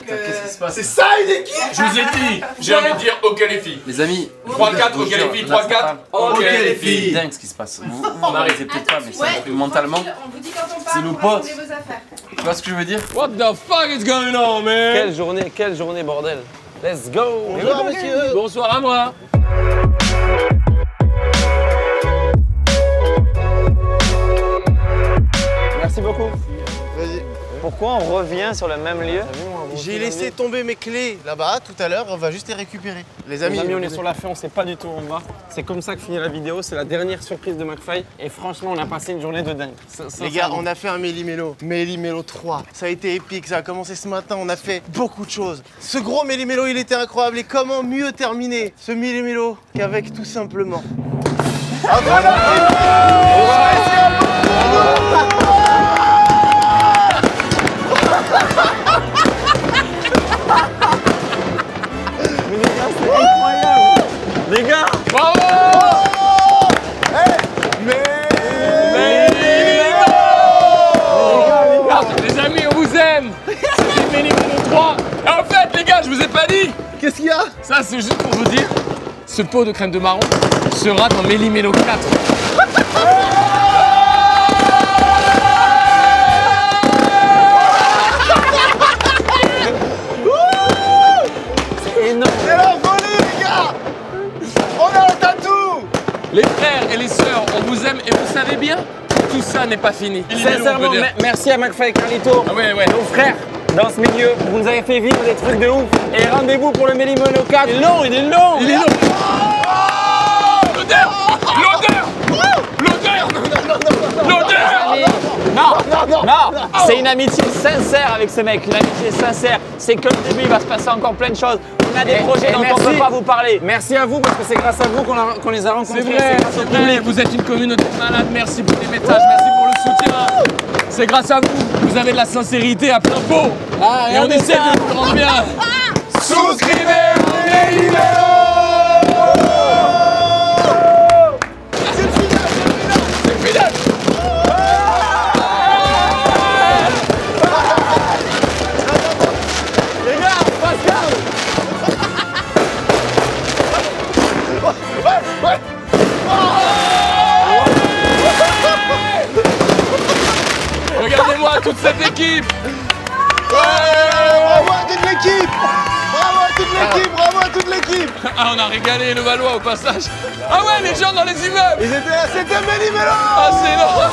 Qu'est-ce qui se passe? C'est ça une équipe! Je vous ai dit, j'ai envie de dire ok les filles. Les amis, 3-4, ok les filles, 3-4, ok les filles. C'est dingue ce qui se passe. Vous n'arrêtez peut-être pas, mais Ouais, ça mentalement. on vous dit quand on part, C'est nos vous potes. rassemblez vos affaires. Tu vois ce que je veux dire? What the fuck is going on, man? Quelle journée, bordel. Let's go. Bonjour monsieur. Bonsoir à moi. Merci beaucoup. Vas-y. Pourquoi on revient sur le même lieu? J'ai laissé tomber mes clés là-bas tout à l'heure, on va juste les récupérer. Les amis, on est sur la fin, on sait pas du tout où on va. C'est comme ça que finit la vidéo, c'est la dernière surprise de McFly. Et franchement, on a passé une journée de dingue. les gars, on a fait un méli-mélo. Méli-mélo 3. Ça a été épique, ça a commencé ce matin, on a fait beaucoup de choses. Ce gros méli-mélo, il était incroyable. Et comment mieux terminer ce méli-mélo qu'avec tout simplement... Ah Mais les gars, c'est incroyable! Les gars! Bravo! Hey, mais... ai pas dit. Qu'est-ce qu'il y a? Ça, c'est juste pour vous dire, ce pot de crème de marron sera dans Méli Mélo 4. C'est énorme. C'est la folie, les gars. On a un tatou. Les frères et les sœurs, on vous aime et vous savez bien, tout ça n'est pas fini. Sincèrement, merci à McFly et Carlito, Ah ouais. nos frères dans ce milieu. Vous nous avez fait vivre des trucs de ouf. Et rendez-vous pour le Méli Mélo 4. Il est long, il est long. Il est long. L'odeur. Non, c'est une amitié sincère avec ce mec, une amitié sincère. C'est que le début, il va se passer encore plein de choses. On a des projets dont on ne peut pas vous parler. Merci à vous parce que c'est grâce à vous qu'on les a rencontrés. C'est vrai, vous êtes une communauté malade, merci pour les messages, merci pour le soutien. C'est grâce à vous, vous avez de la sincérité à plein pot. Et on essaie de vous rendre bien. Souscrivez à Méli Mélo. Regardez-moi toute cette équipe. Bravo à toute l'équipe. Bravo à toute l'équipe. Ah, on a régalé le Valois au passage. Ah ouais, les gens dans les immeubles. C'était Méli Mélo. Ah, c'est énorme.